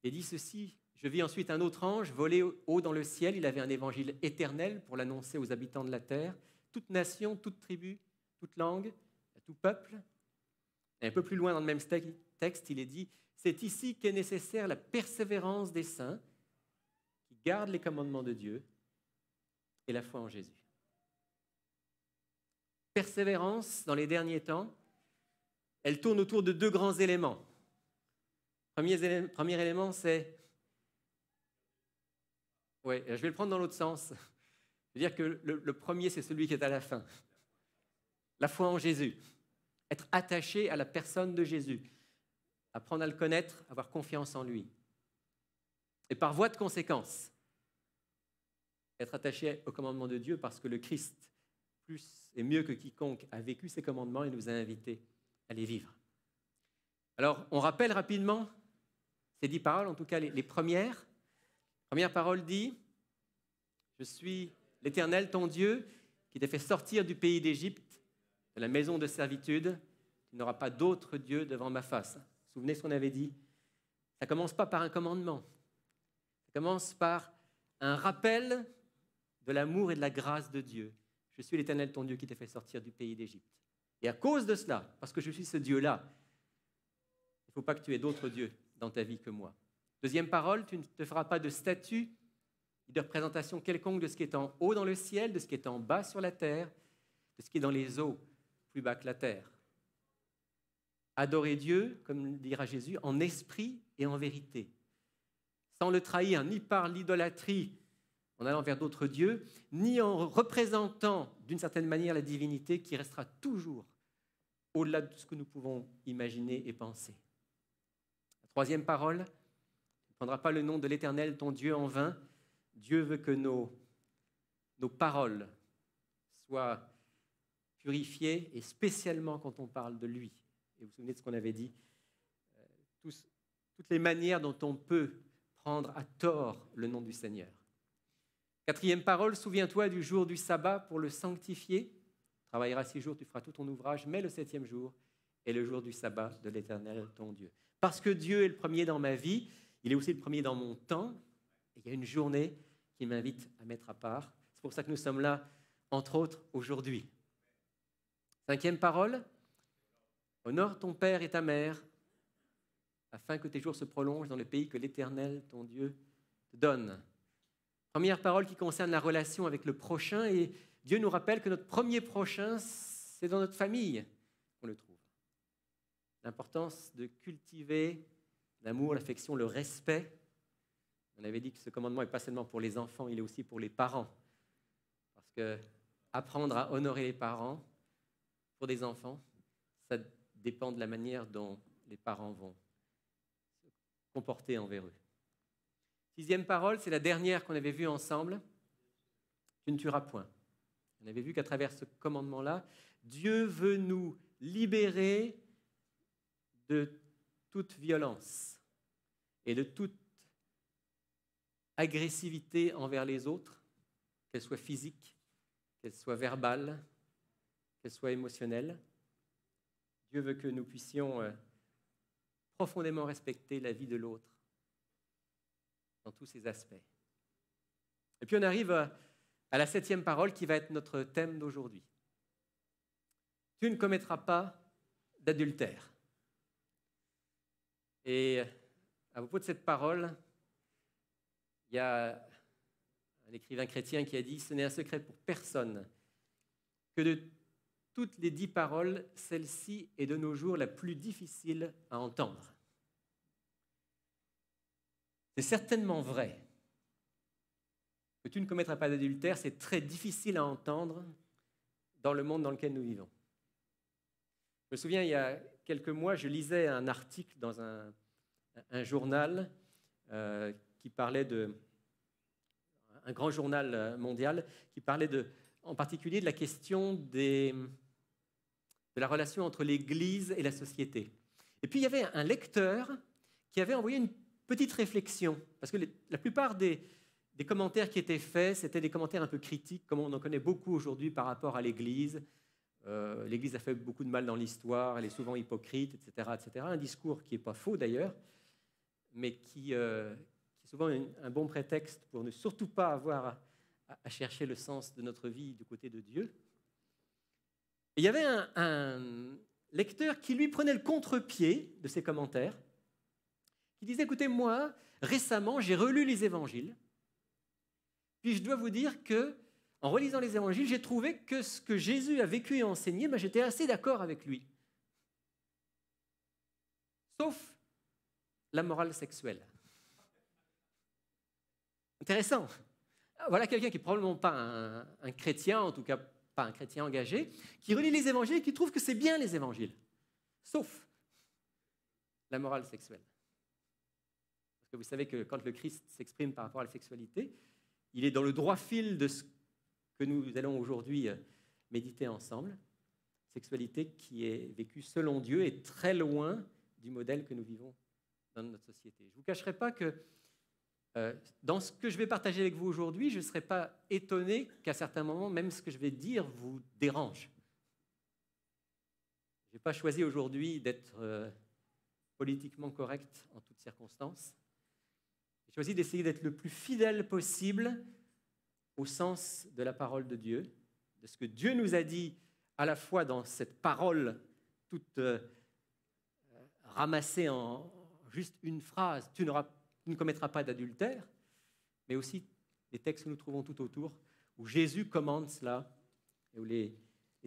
il dit ceci: je vis ensuite un autre ange voler haut dans le ciel. Il avait un évangile éternel pour l'annoncer aux habitants de la terre, toute nation, toute tribu, toute langue, à tout peuple. Et un peu plus loin dans le même texte, il est dit: c'est ici qu'est nécessaire la persévérance des saints qui gardent les commandements de Dieu et la foi en Jésus. Persévérance dans les derniers temps, elle tourne autour de 2 grands éléments. Premier élément, c'est... Oui, je vais le prendre dans l'autre sens. Je veux dire que le premier, c'est celui qui est à la fin. La foi en Jésus. Être attaché à la personne de Jésus. Apprendre à le connaître, avoir confiance en lui. Et par voie de conséquence, être attaché au commandement de Dieu parce que le Christ, plus et mieux que quiconque, a vécu ses commandements et nous a invités à les vivre. Alors, on rappelle rapidement ces 10 paroles, en tout cas les premières. Première parole dit: je suis l'Éternel, ton Dieu, qui t'a fait sortir du pays d'Égypte, de la maison de servitude. Tu n'auras pas d'autre Dieu devant ma face. Vous vous souvenez ce qu'on avait dit? Ça ne commence pas par un commandement. Ça commence par un rappel de l'amour et de la grâce de Dieu. Je suis l'Éternel, ton Dieu, qui t'a fait sortir du pays d'Égypte. Et à cause de cela, parce que je suis ce Dieu-là, il ne faut pas que tu aies d'autres dieux dans ta vie que moi. Deuxième parole, tu ne te feras pas de statue, de représentation quelconque de ce qui est en haut dans le ciel, de ce qui est en bas sur la terre, de ce qui est dans les eaux, plus bas que la terre. Adorer Dieu, comme dira Jésus, en esprit et en vérité, sans le trahir ni par l'idolâtrie en allant vers d'autres dieux, ni en représentant d'une certaine manière la divinité qui restera toujours au-delà de ce que nous pouvons imaginer et penser. La troisième parole: tu ne prendras pas le nom de l'Éternel, ton Dieu, en vain. Dieu veut que nos paroles soient purifiées, et spécialement quand on parle de lui. Et vous vous souvenez de ce qu'on avait dit, toutes les manières dont on peut prendre à tort le nom du Seigneur. Quatrième parole: souviens-toi du jour du sabbat pour le sanctifier. Tu travailleras 6 jours, tu feras tout ton ouvrage, mais le 7e jour est le jour du sabbat de l'Éternel, ton Dieu. Parce que Dieu est le premier dans ma vie, il est aussi le premier dans mon temps. Et il y a une journée qui m'invite à mettre à part. C'est pour ça que nous sommes là, entre autres, aujourd'hui. 5e parole: honore ton père et ta mère, afin que tes jours se prolongent dans le pays que l'Éternel, ton Dieu, te donne. Première parole qui concerne la relation avec le prochain, et Dieu nous rappelle que notre premier prochain, c'est dans notre famille qu'on le trouve. L'importance de cultiver l'amour, l'affection, le respect. On avait dit que ce commandement n'est pas seulement pour les enfants, il est aussi pour les parents. Parce que apprendre à honorer les parents, pour des enfants, ça dépend de la manière dont les parents vont se comporter envers eux. 6e parole, c'est la dernière qu'on avait vue ensemble. Tu ne tueras point. On avait vu qu'à travers ce commandement-là, Dieu veut nous libérer de toute violence et de toute agressivité envers les autres, qu'elle soit physique, qu'elle soit verbale, qu'elle soit émotionnelle. Dieu veut que nous puissions profondément respecter la vie de l'autre dans tous ses aspects. Et puis on arrive à la 7e parole qui va être notre thème d'aujourd'hui. Tu ne commettras pas d'adultère. Et à propos de cette parole, il y a un écrivain chrétien qui a dit « Ce n'est un secret pour personne que de toutes les 10 paroles, celle-ci est de nos jours la plus difficile à entendre. » C'est certainement vrai que tu ne commettras pas d'adultère, c'est très difficile à entendre dans le monde dans lequel nous vivons. Je me souviens, il y a quelques mois, je lisais un article dans un journal qui parlait un grand journal mondial, qui parlait en particulier de la question de la relation entre l'Église et la société. Et puis il y avait un lecteur qui avait envoyé une petite réflexion, parce que la plupart des commentaires qui étaient faits, c'était des commentaires un peu critiques, comme on en connaît beaucoup aujourd'hui par rapport à l'Église. L'Église a fait beaucoup de mal dans l'histoire, elle est souvent hypocrite, etc. etc. Un discours qui n'est pas faux d'ailleurs, mais qui est souvent un bon prétexte pour ne surtout pas avoir à chercher le sens de notre vie du côté de Dieu. Et il y avait un lecteur qui lui prenait le contre-pied de ces commentaires, qui disait, écoutez, moi, récemment, j'ai relu les évangiles, puis je dois vous dire que, en relisant les évangiles, j'ai trouvé que ce que Jésus a vécu et enseigné, j'étais assez d'accord avec lui. Sauf la morale sexuelle. Intéressant. Voilà quelqu'un qui n'est probablement pas un chrétien, en tout cas pas un chrétien engagé, qui relit les évangiles et qui trouve que c'est bien les évangiles, sauf la morale sexuelle. Parce que vous savez que quand le Christ s'exprime par rapport à la sexualité, il est dans le droit fil de ce que nous allons aujourd'hui méditer ensemble. Sexualité qui est vécue selon Dieu et très loin du modèle que nous vivons dans notre société. Je ne vous cacherai pas que dans ce que je vais partager avec vous aujourd'hui, je ne serai pas étonné qu'à certains moments, même ce que je vais dire vous dérange. Je n'ai pas choisi aujourd'hui d'être politiquement correct en toutes circonstances. J'ai choisi d'essayer d'être le plus fidèle possible au sens de la parole de Dieu, de ce que Dieu nous a dit à la fois dans cette parole toute ramassée en juste une phrase, tu ne commettras pas d'adultère, mais aussi les textes que nous trouvons tout autour, où Jésus commande cela, et où les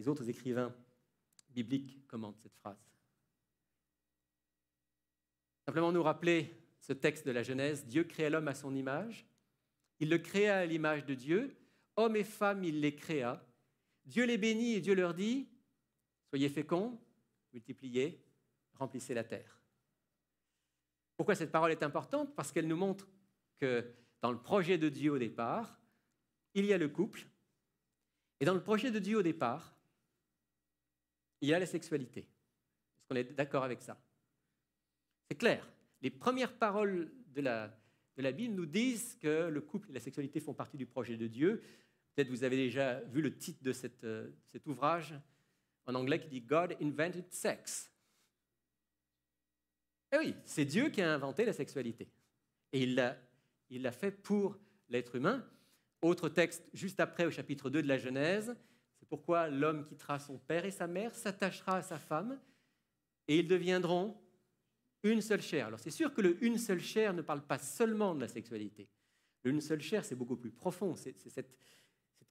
autres écrivains bibliques commandent cette phrase. Simplement nous rappeler ce texte de la Genèse, Dieu créa l'homme à son image, il le créa à l'image de Dieu, hommes et femmes, il les créa. Dieu les bénit et Dieu leur dit, soyez féconds, multipliez, remplissez la terre. Pourquoi cette parole est importante? Parce qu'elle nous montre que dans le projet de Dieu au départ, il y a le couple, et dans le projet de Dieu au départ, il y a la sexualité. Est-ce qu'on est d'accord avec ça? C'est clair. Les premières paroles de la Bible nous disent que le couple et la sexualité font partie du projet de Dieu. Peut-être vous avez déjà vu le titre de cet ouvrage en anglais qui dit « God invented sex ». Eh oui, c'est Dieu qui a inventé la sexualité. Et il l'a fait pour l'être humain. Autre texte, juste après, au chapitre 2 de la Genèse, c'est pourquoi l'homme quittera son père et sa mère, s'attachera à sa femme, et ils deviendront une seule chair. Alors c'est sûr que le « une seule chair » ne parle pas seulement de la sexualité. L'une seule chair, c'est beaucoup plus profond. C'est cette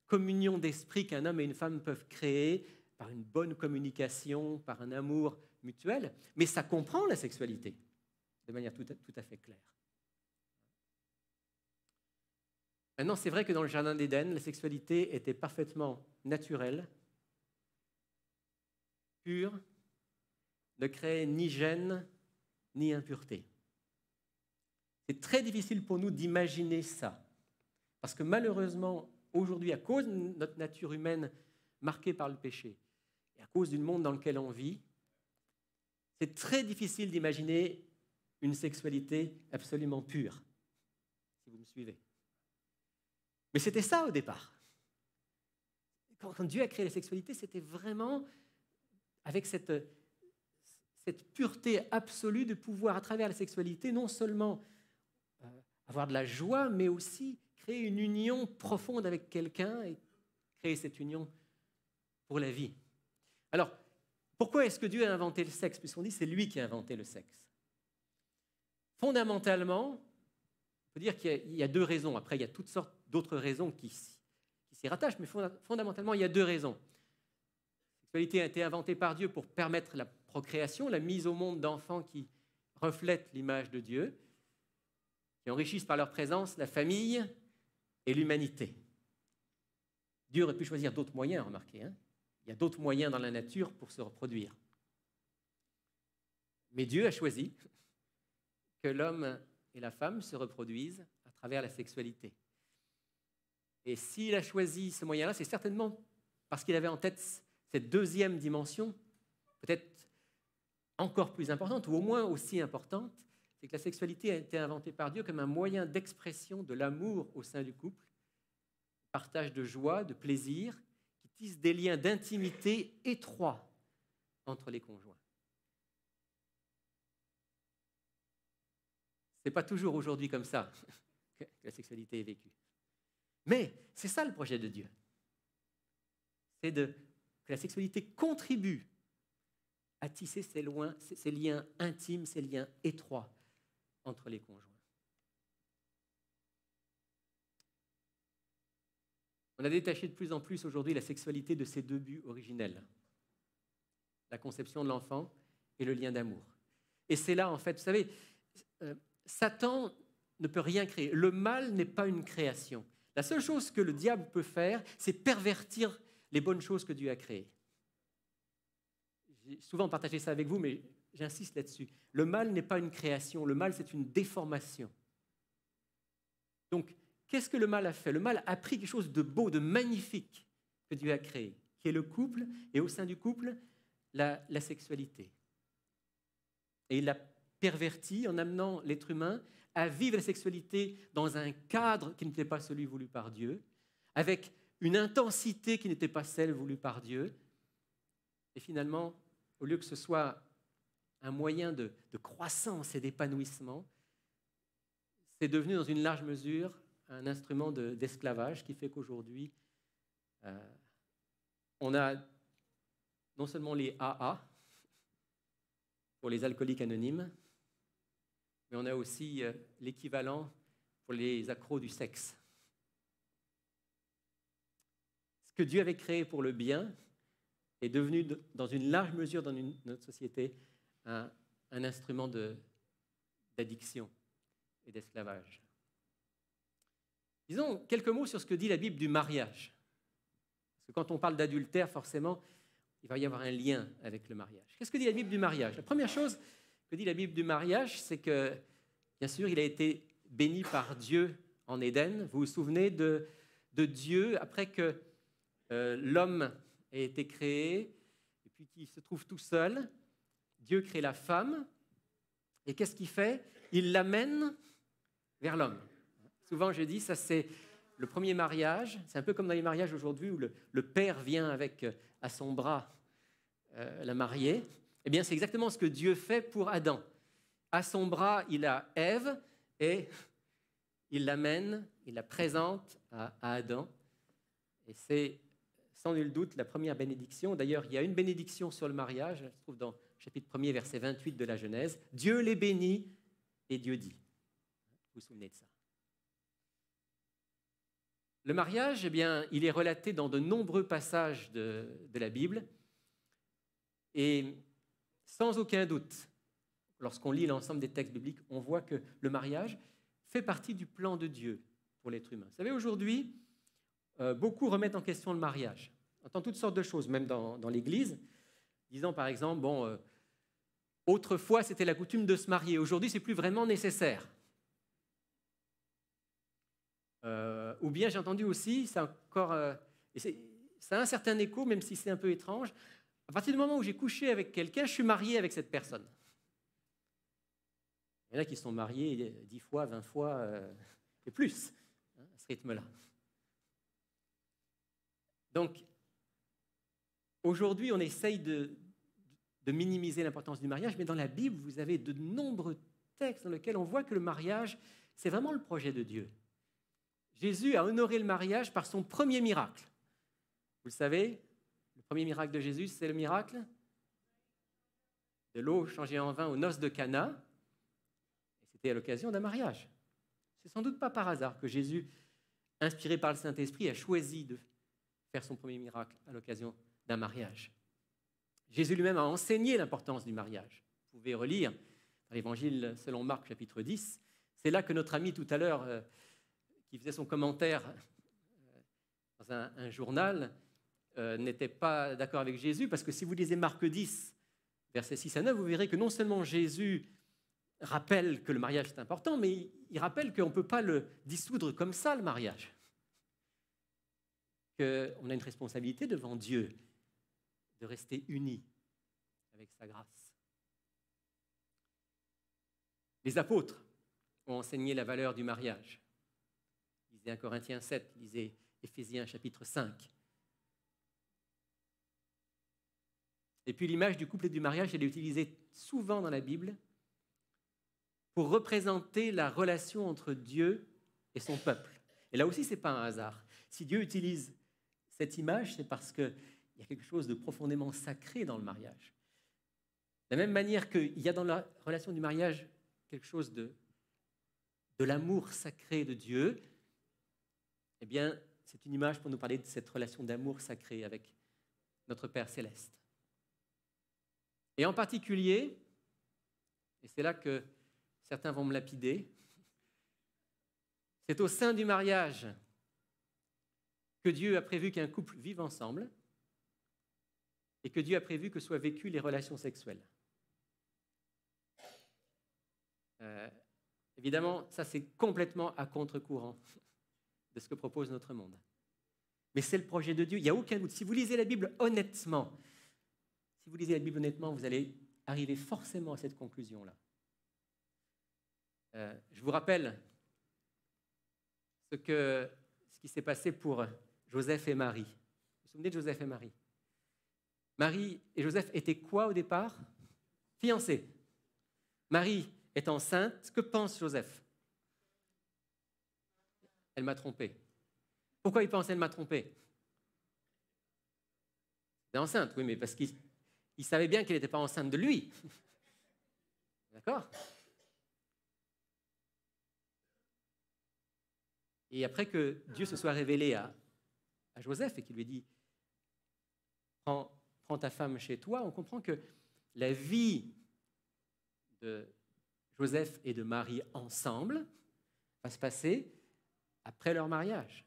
communion d'esprit qu'un homme et une femme peuvent créer par une bonne communication, par un amour mutuel. Mais ça comprend la sexualité de manière tout à fait claire. Maintenant, c'est vrai que dans le Jardin d'Éden, la sexualité était parfaitement naturelle, pure, ne créait ni gêne, ni impureté. C'est très difficile pour nous d'imaginer ça, parce que malheureusement, aujourd'hui, à cause de notre nature humaine marquée par le péché, et à cause du monde dans lequel on vit, c'est très difficile d'imaginer une sexualité absolument pure, si vous me suivez. Mais c'était ça au départ. Quand Dieu a créé la sexualité, c'était vraiment avec cette pureté absolue de pouvoir, à travers la sexualité, non seulement avoir de la joie, mais aussi créer une union profonde avec quelqu'un et créer cette union pour la vie. Alors, pourquoi est-ce que Dieu a inventé le sexe? Puisqu'on dit que c'est lui qui a inventé le sexe. Fondamentalement, on peut dire qu'il y a deux raisons. Après, il y a toutes sortes d'autres raisons qui s'y rattachent, mais fondamentalement, il y a deux raisons. La sexualité a été inventée par Dieu pour permettre la procréation, la mise au monde d'enfants qui reflètent l'image de Dieu, qui enrichissent par leur présence la famille et l'humanité. Dieu aurait pu choisir d'autres moyens, remarquez. Il y a d'autres moyens dans la nature pour se reproduire. Mais Dieu a choisi que l'homme et la femme se reproduisent à travers la sexualité. Et s'il a choisi ce moyen-là, c'est certainement parce qu'il avait en tête cette deuxième dimension, peut-être encore plus importante, ou au moins aussi importante, c'est que la sexualité a été inventée par Dieu comme un moyen d'expression de l'amour au sein du couple, partage de joie, de plaisir, qui tisse des liens d'intimité étroits entre les conjoints. Ce n'est pas toujours aujourd'hui comme ça que la sexualité est vécue. Mais c'est ça le projet de Dieu. C'est que la sexualité contribue à tisser ces liens intimes, ces liens étroits entre les conjoints. On a détaché de plus en plus aujourd'hui la sexualité de ses deux buts originels, la conception de l'enfant et le lien d'amour. Et c'est là, en fait, vous savez, Satan ne peut rien créer. Le mal n'est pas une création. La seule chose que le diable peut faire, c'est pervertir les bonnes choses que Dieu a créées. J'ai souvent partagé ça avec vous, mais j'insiste là-dessus. Le mal n'est pas une création, le mal, c'est une déformation. Donc, qu'est-ce que le mal a fait? Le mal a pris quelque chose de beau, de magnifique que Dieu a créé, qui est le couple, et au sein du couple, la sexualité. Et il l'a perverti en amenant l'être humain à vivre la sexualité dans un cadre qui n'était pas celui voulu par Dieu, avec une intensité qui n'était pas celle voulue par Dieu. Et finalement, au lieu que ce soit un moyen de croissance et d'épanouissement, c'est devenu dans une large mesure un instrument d'esclavage qui fait qu'aujourd'hui, on a non seulement les AA, pour les alcooliques anonymes, mais on a aussi l'équivalent pour les accros du sexe. Ce que Dieu avait créé pour le bien est devenu, dans une large mesure dans notre société, un instrument d'addiction et d'esclavage. Disons quelques mots sur ce que dit la Bible du mariage. Parce que quand on parle d'adultère, forcément, il va y avoir un lien avec le mariage. Qu'est-ce que dit la Bible du mariage? La première chose que dit la Bible du mariage, c'est que, bien sûr, il a été béni par Dieu en Éden. Vous vous souvenez de Dieu, après que l'homme ait été créé, et puis qu'il se trouve tout seul, Dieu crée la femme, et qu'est-ce qu'il fait? Il l'amène vers l'homme. Souvent, je dis, ça c'est le premier mariage. C'est un peu comme dans les mariages aujourd'hui où le père vient avec à son bras la mariée. Eh bien, c'est exactement ce que Dieu fait pour Adam. À son bras, il a Ève et il l'amène, il la présente à Adam. Et c'est sans nul doute la première bénédiction. D'ailleurs, il y a une bénédiction sur le mariage, je trouve dans le chapitre 1er, verset 28 de la Genèse. Dieu les bénit et Dieu dit. Vous vous souvenez de ça? Le mariage, eh bien, il est relaté dans de nombreux passages de la Bible. Et sans aucun doute, lorsqu'on lit l'ensemble des textes bibliques, on voit que le mariage fait partie du plan de Dieu pour l'être humain. Vous savez, aujourd'hui, beaucoup remettent en question le mariage. On entend toutes sortes de choses, même dans l'Église, disant par exemple, autrefois c'était la coutume de se marier, aujourd'hui c'est plus vraiment nécessaire. Ou bien j'ai entendu aussi, ça a un certain écho, même si c'est un peu étrange, à partir du moment où j'ai couché avec quelqu'un, je suis marié avec cette personne. Il y en a qui sont mariés 10 fois, 20 fois et plus, à ce rythme-là. Donc, aujourd'hui, on essaye de minimiser l'importance du mariage, mais dans la Bible, vous avez de nombreux textes dans lesquels on voit que le mariage, c'est vraiment le projet de Dieu. Jésus a honoré le mariage par son premier miracle. Vous le savez, le premier miracle de Jésus, c'est le miracle de l'eau changée en vin aux noces de Cana. Et c'était à l'occasion d'un mariage. C'est sans doute pas par hasard que Jésus, inspiré par le Saint-Esprit, a choisi de faire son premier miracle à l'occasion d'un mariage. Jésus lui-même a enseigné l'importance du mariage. Vous pouvez relire dans l'Évangile selon Marc, chapitre 10. C'est là que notre ami tout à l'heure, qui faisait son commentaire dans un journal, n'était pas d'accord avec Jésus, parce que si vous lisez Marc 10, versets 6 à 9, vous verrez que non seulement Jésus rappelle que le mariage est important, mais il rappelle qu'on ne peut pas le dissoudre comme ça, le mariage. Qu'on a une responsabilité devant Dieu de rester unis avec sa grâce. Les apôtres ont enseigné la valeur du mariage. Lisez 1 Corinthiens 7, lisez Éphésiens chapitre 5. Et puis l'image du couple et du mariage, elle est utilisée souvent dans la Bible pour représenter la relation entre Dieu et son peuple. Et là aussi, ce n'est pas un hasard. Si Dieu utilise cette image, c'est parce qu'il y a quelque chose de profondément sacré dans le mariage. De la même manière qu'il y a dans la relation du mariage quelque chose de l'amour sacré de Dieu, eh bien, c'est une image pour nous parler de cette relation d'amour sacré avec notre Père céleste. Et en particulier, et c'est là que certains vont me lapider, c'est au sein du mariage que Dieu a prévu qu'un couple vive ensemble et que Dieu a prévu que soient vécues les relations sexuelles. Évidemment, ça c'est complètement à contre-courant de ce que propose notre monde. Mais c'est le projet de Dieu, il n'y a aucun doute. Si vous lisez la Bible honnêtement, vous allez arriver forcément à cette conclusion-là. Je vous rappelle ce qui s'est passé pour Joseph et Marie. Vous vous souvenez de Joseph et Marie? Marie et Joseph étaient quoi au départ? Fiancés. Marie est enceinte. Que pense Joseph? Elle m'a trompé. Pourquoi il pense qu'elle m'a trompé? Elle est enceinte, oui, mais parce qu'il savait bien qu'elle n'était pas enceinte de lui. D'accord? Et après que Dieu se soit révélé à Joseph et qu'il lui dit « Prends ta femme chez toi », on comprend que la vie de Joseph et de Marie ensemble va se passer après leur mariage.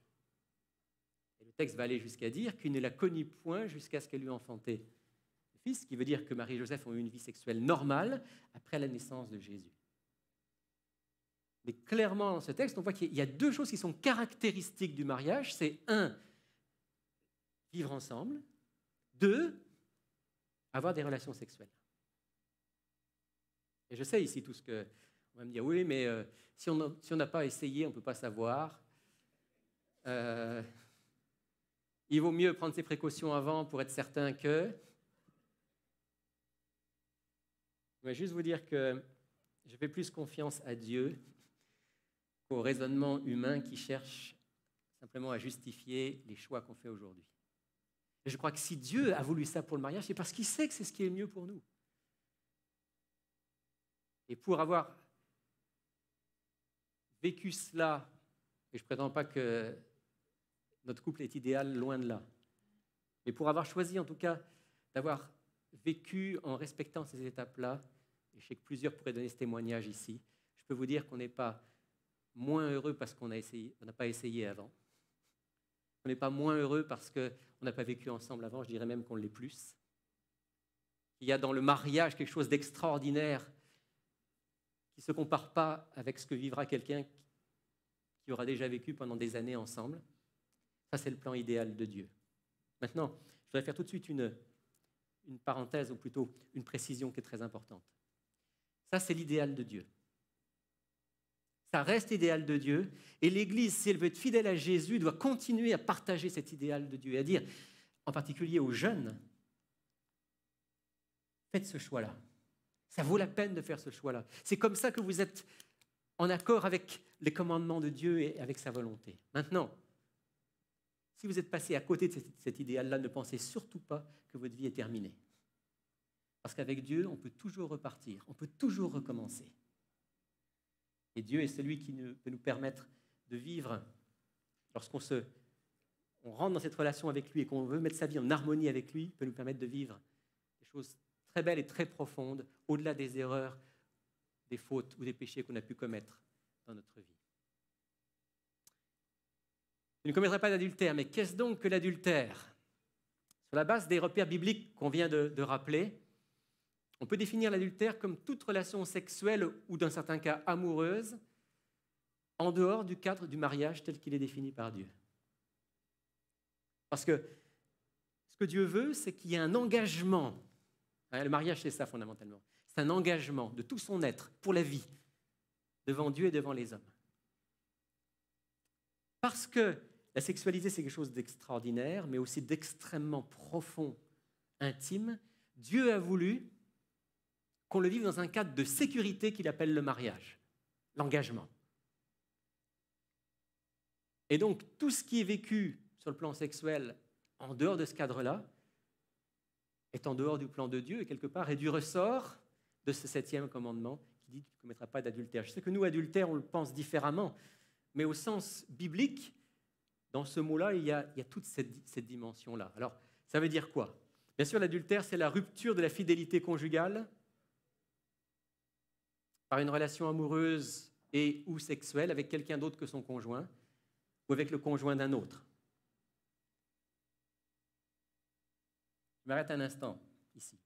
Et le texte va aller jusqu'à dire qu'il ne la connut point jusqu'à ce qu'elle lui enfanté le fils, ce qui veut dire que Marie et Joseph ont eu une vie sexuelle normale après la naissance de Jésus. Mais clairement, dans ce texte, on voit qu'il y a deux choses qui sont caractéristiques du mariage. C'est 1, vivre ensemble. 2, avoir des relations sexuelles. Et je sais ici tout ce que... On va me dire, oui, mais si on n'a pas essayé, on ne peut pas savoir. Il vaut mieux prendre ses précautions avant pour être certain que... Je vais juste vous dire que je fais plus confiance à Dieu qu'au raisonnement humain qui cherche simplement à justifier les choix qu'on fait aujourd'hui. Et je crois que si Dieu a voulu ça pour le mariage, c'est parce qu'il sait que c'est ce qui est le mieux pour nous. Et pour avoir vécu cela, et je ne prétends pas que notre couple est idéal, loin de là. Mais pour avoir choisi, en tout cas, d'avoir vécu en respectant ces étapes-là, et je sais que plusieurs pourraient donner ce témoignage ici, je peux vous dire qu'on n'est pas moins heureux parce qu'on n'a pas essayé avant. On n'est pas moins heureux parce qu'on n'a pas vécu ensemble avant, je dirais même qu'on l'est plus. Il y a dans le mariage quelque chose d'extraordinaire qui ne se compare pas avec ce que vivra quelqu'un qui aura déjà vécu pendant des années ensemble. Ça, c'est le plan idéal de Dieu. Maintenant, je voudrais faire tout de suite une parenthèse, ou plutôt une précision qui est très importante. Ça, c'est l'idéal de Dieu. Ça reste l'idéal de Dieu. Et l'Église, si elle veut être fidèle à Jésus, doit continuer à partager cet idéal de Dieu et à dire, en particulier aux jeunes, faites ce choix-là. Ça vaut la peine de faire ce choix-là. C'est comme ça que vous êtes en accord avec les commandements de Dieu et avec sa volonté. Maintenant, si vous êtes passé à côté de cet idéal-là, ne pensez surtout pas que votre vie est terminée. Parce qu'avec Dieu, on peut toujours repartir, on peut toujours recommencer. Et Dieu est celui qui peut nous permettre de vivre, lorsqu'on rentre dans cette relation avec lui et qu'on veut mettre sa vie en harmonie avec lui, peut nous permettre de vivre des choses très belles et très profondes, au-delà des erreurs, des fautes ou des péchés qu'on a pu commettre dans notre vie. Je ne commettrai pas d'adultère, mais qu'est-ce donc que l'adultère? Sur la base des repères bibliques qu'on vient de rappeler, on peut définir l'adultère comme toute relation sexuelle ou, dans certains cas, amoureuse, en dehors du cadre du mariage tel qu'il est défini par Dieu. Parce que ce que Dieu veut, c'est qu'il y ait un engagement. Le mariage, c'est ça fondamentalement. C'est un engagement de tout son être pour la vie, devant Dieu et devant les hommes. Parce que la sexualité, c'est quelque chose d'extraordinaire, mais aussi d'extrêmement profond, intime, Dieu a voulu qu'on le vive dans un cadre de sécurité qu'il appelle le mariage, l'engagement. Et donc, tout ce qui est vécu sur le plan sexuel en dehors de ce cadre-là est en dehors du plan de Dieu et quelque part est du ressort de ce 7e commandement qui dit « tu ne commettras pas d'adultère ». Je sais que nous, adultère, on le pense différemment, mais au sens biblique, dans ce mot-là, il y a toute cette dimension-là. Alors, ça veut dire quoi? Bien sûr, l'adultère, c'est la rupture de la fidélité conjugale par une relation amoureuse et ou sexuelle avec quelqu'un d'autre que son conjoint ou avec le conjoint d'un autre. Je m'arrête un instant ici.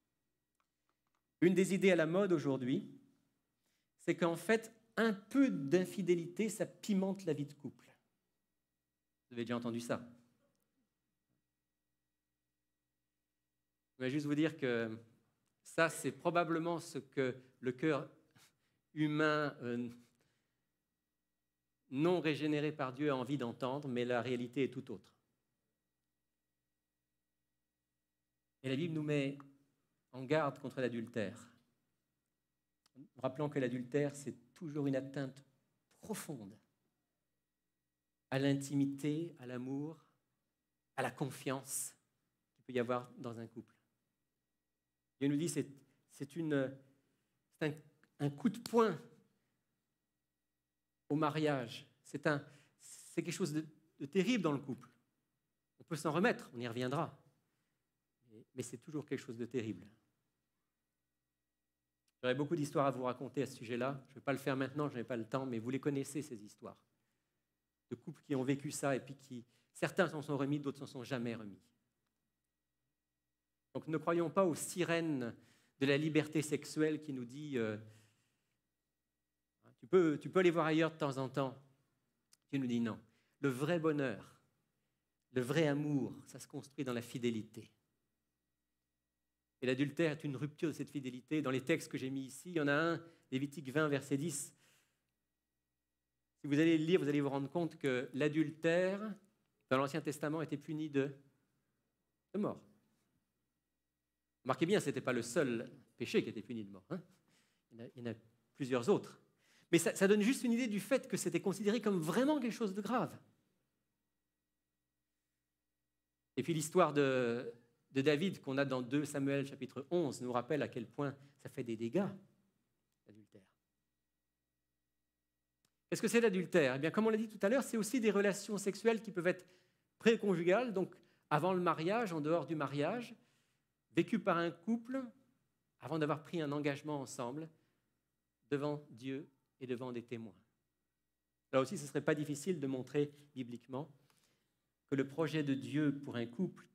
Une des idées à la mode aujourd'hui, c'est qu'en fait, un peu d'infidélité, ça pimente la vie de couple. Vous avez déjà entendu ça? Je vais juste vous dire que ça, c'est probablement ce que le cœur humain non régénéré par Dieu a envie d'entendre, mais la réalité est tout autre. Et la Bible nous met en garde contre l'adultère, rappelant que l'adultère, c'est toujours une atteinte profonde à l'intimité, à l'amour, à la confiance qu'il peut y avoir dans un couple. Dieu nous dit que c'est un coup de poing au mariage. C'est quelque chose de terrible dans le couple. On peut s'en remettre, on y reviendra. Mais c'est toujours quelque chose de terrible. J'aurais beaucoup d'histoires à vous raconter à ce sujet-là. Je ne vais pas le faire maintenant, je n'ai pas le temps, mais vous les connaissez, ces histoires. De couples qui ont vécu ça et puis certains s'en sont remis, d'autres s'en sont jamais remis. Donc ne croyons pas aux sirènes de la liberté sexuelle qui nous dit tu peux aller voir ailleurs de temps en temps. Dieu nous dit non. Le vrai bonheur, le vrai amour, ça se construit dans la fidélité. Et l'adultère est une rupture de cette fidélité. Dans les textes que j'ai mis ici, il y en a un, Lévitique 20, verset 10. Si vous allez le lire, vous allez vous rendre compte que l'adultère, dans l'Ancien Testament, était puni de mort. Remarquez bien, ce n'était pas le seul péché qui était puni de mort. Hein. Il y en a plusieurs autres. Mais ça donne juste une idée du fait que c'était considéré comme vraiment quelque chose de grave. Et puis l'histoire de David qu'on a dans 2 Samuel chapitre 11 nous rappelle à quel point ça fait des dégâts, l'adultère. Qu'est-ce que c'est l'adultère? Eh bien, comme on l'a dit tout à l'heure, c'est aussi des relations sexuelles qui peuvent être préconjugale, donc avant le mariage, en dehors du mariage, vécue par un couple avant d'avoir pris un engagement ensemble devant Dieu et devant des témoins. Là aussi, ce ne serait pas difficile de montrer bibliquement que le projet de Dieu pour un couple,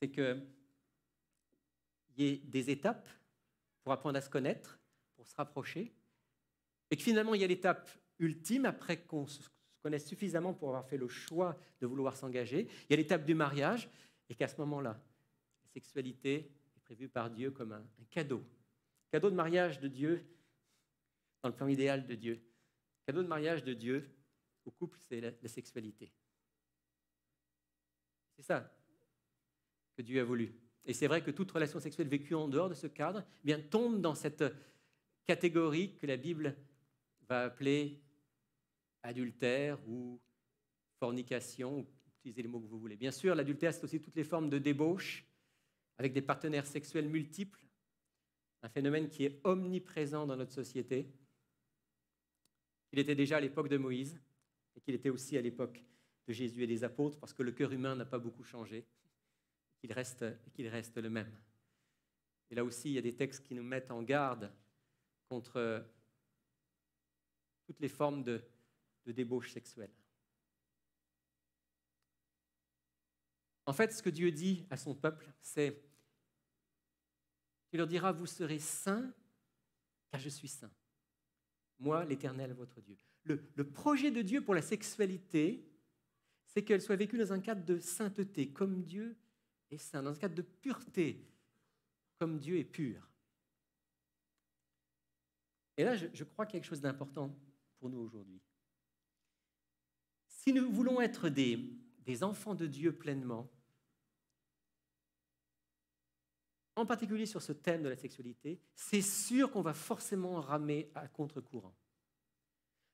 c'est qu'il y ait des étapes pour apprendre à se connaître, pour se rapprocher, et que finalement, il y a l'étape ultime, après qu'on se connaisse suffisamment pour avoir fait le choix de vouloir s'engager. Il y a l'étape du mariage, et qu'à ce moment-là, la sexualité est prévue par Dieu comme un cadeau. Cadeau de mariage de Dieu, dans le plan idéal de Dieu. Cadeau de mariage de Dieu au couple, c'est la sexualité. C'est ça que Dieu a voulu. Et c'est vrai que toute relation sexuelle vécue en dehors de ce cadre, eh bien, tombe dans cette catégorie que la Bible va appeler adultère ou fornication, utilisez les mots que vous voulez. Bien sûr, l'adultère, c'est aussi toutes les formes de débauche avec des partenaires sexuels multiples, un phénomène qui est omniprésent dans notre société. Il était déjà à l'époque de Moïse et qu'il était aussi à l'époque de Jésus et des apôtres, parce que le cœur humain n'a pas beaucoup changé, qu'il reste le même. Et là aussi, il y a des textes qui nous mettent en garde contre toutes les formes de débauche sexuelle. En fait, ce que Dieu dit à son peuple, c'est qu'il leur dira, vous serez saints, car je suis saint. Moi, l'Éternel, votre Dieu. Le projet de Dieu pour la sexualité, c'est qu'elle soit vécue dans un cadre de sainteté, comme Dieu est saint, dans un cadre de pureté, comme Dieu est pur. Et là, je crois qu'il y a quelque chose d'important pour nous aujourd'hui. Si nous voulons être des enfants de Dieu pleinement, en particulier sur ce thème de la sexualité, c'est sûr qu'on va forcément ramer à contre-courant.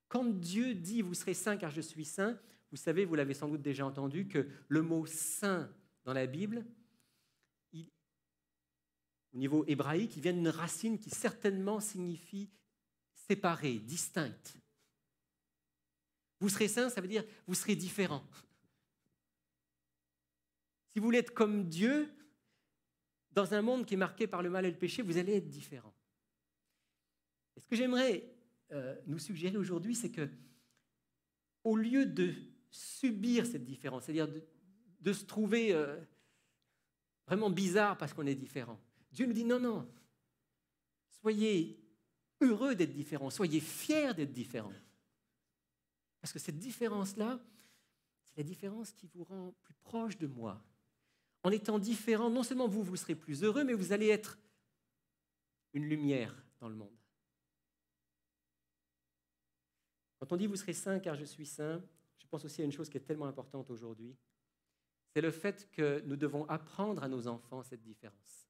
Quand Dieu dit « vous serez saints car je suis saint », vous savez, vous l'avez sans doute déjà entendu, que le mot « saint » dans la Bible, au niveau hébraïque, il vient d'une racine qui certainement signifie séparé, distincte. Vous serez saint, ça veut dire vous serez différent. Si vous voulez être comme Dieu, dans un monde qui est marqué par le mal et le péché, vous allez être différent. Et ce que j'aimerais nous suggérer aujourd'hui, c'est que, au lieu de subir cette différence, c'est-à-dire de se trouver vraiment bizarre parce qu'on est différent, Dieu nous dit non, non, soyez heureux d'être différents, soyez fiers d'être différents. Parce que cette différence-là, c'est la différence qui vous rend plus proche de moi. En étant différent, non seulement vous serez plus heureux, mais vous allez être une lumière dans le monde. Quand on dit « vous serez saints car je suis saint », je pense aussi à une chose qui est tellement importante aujourd'hui, c'est le fait que nous devons apprendre à nos enfants cette différence.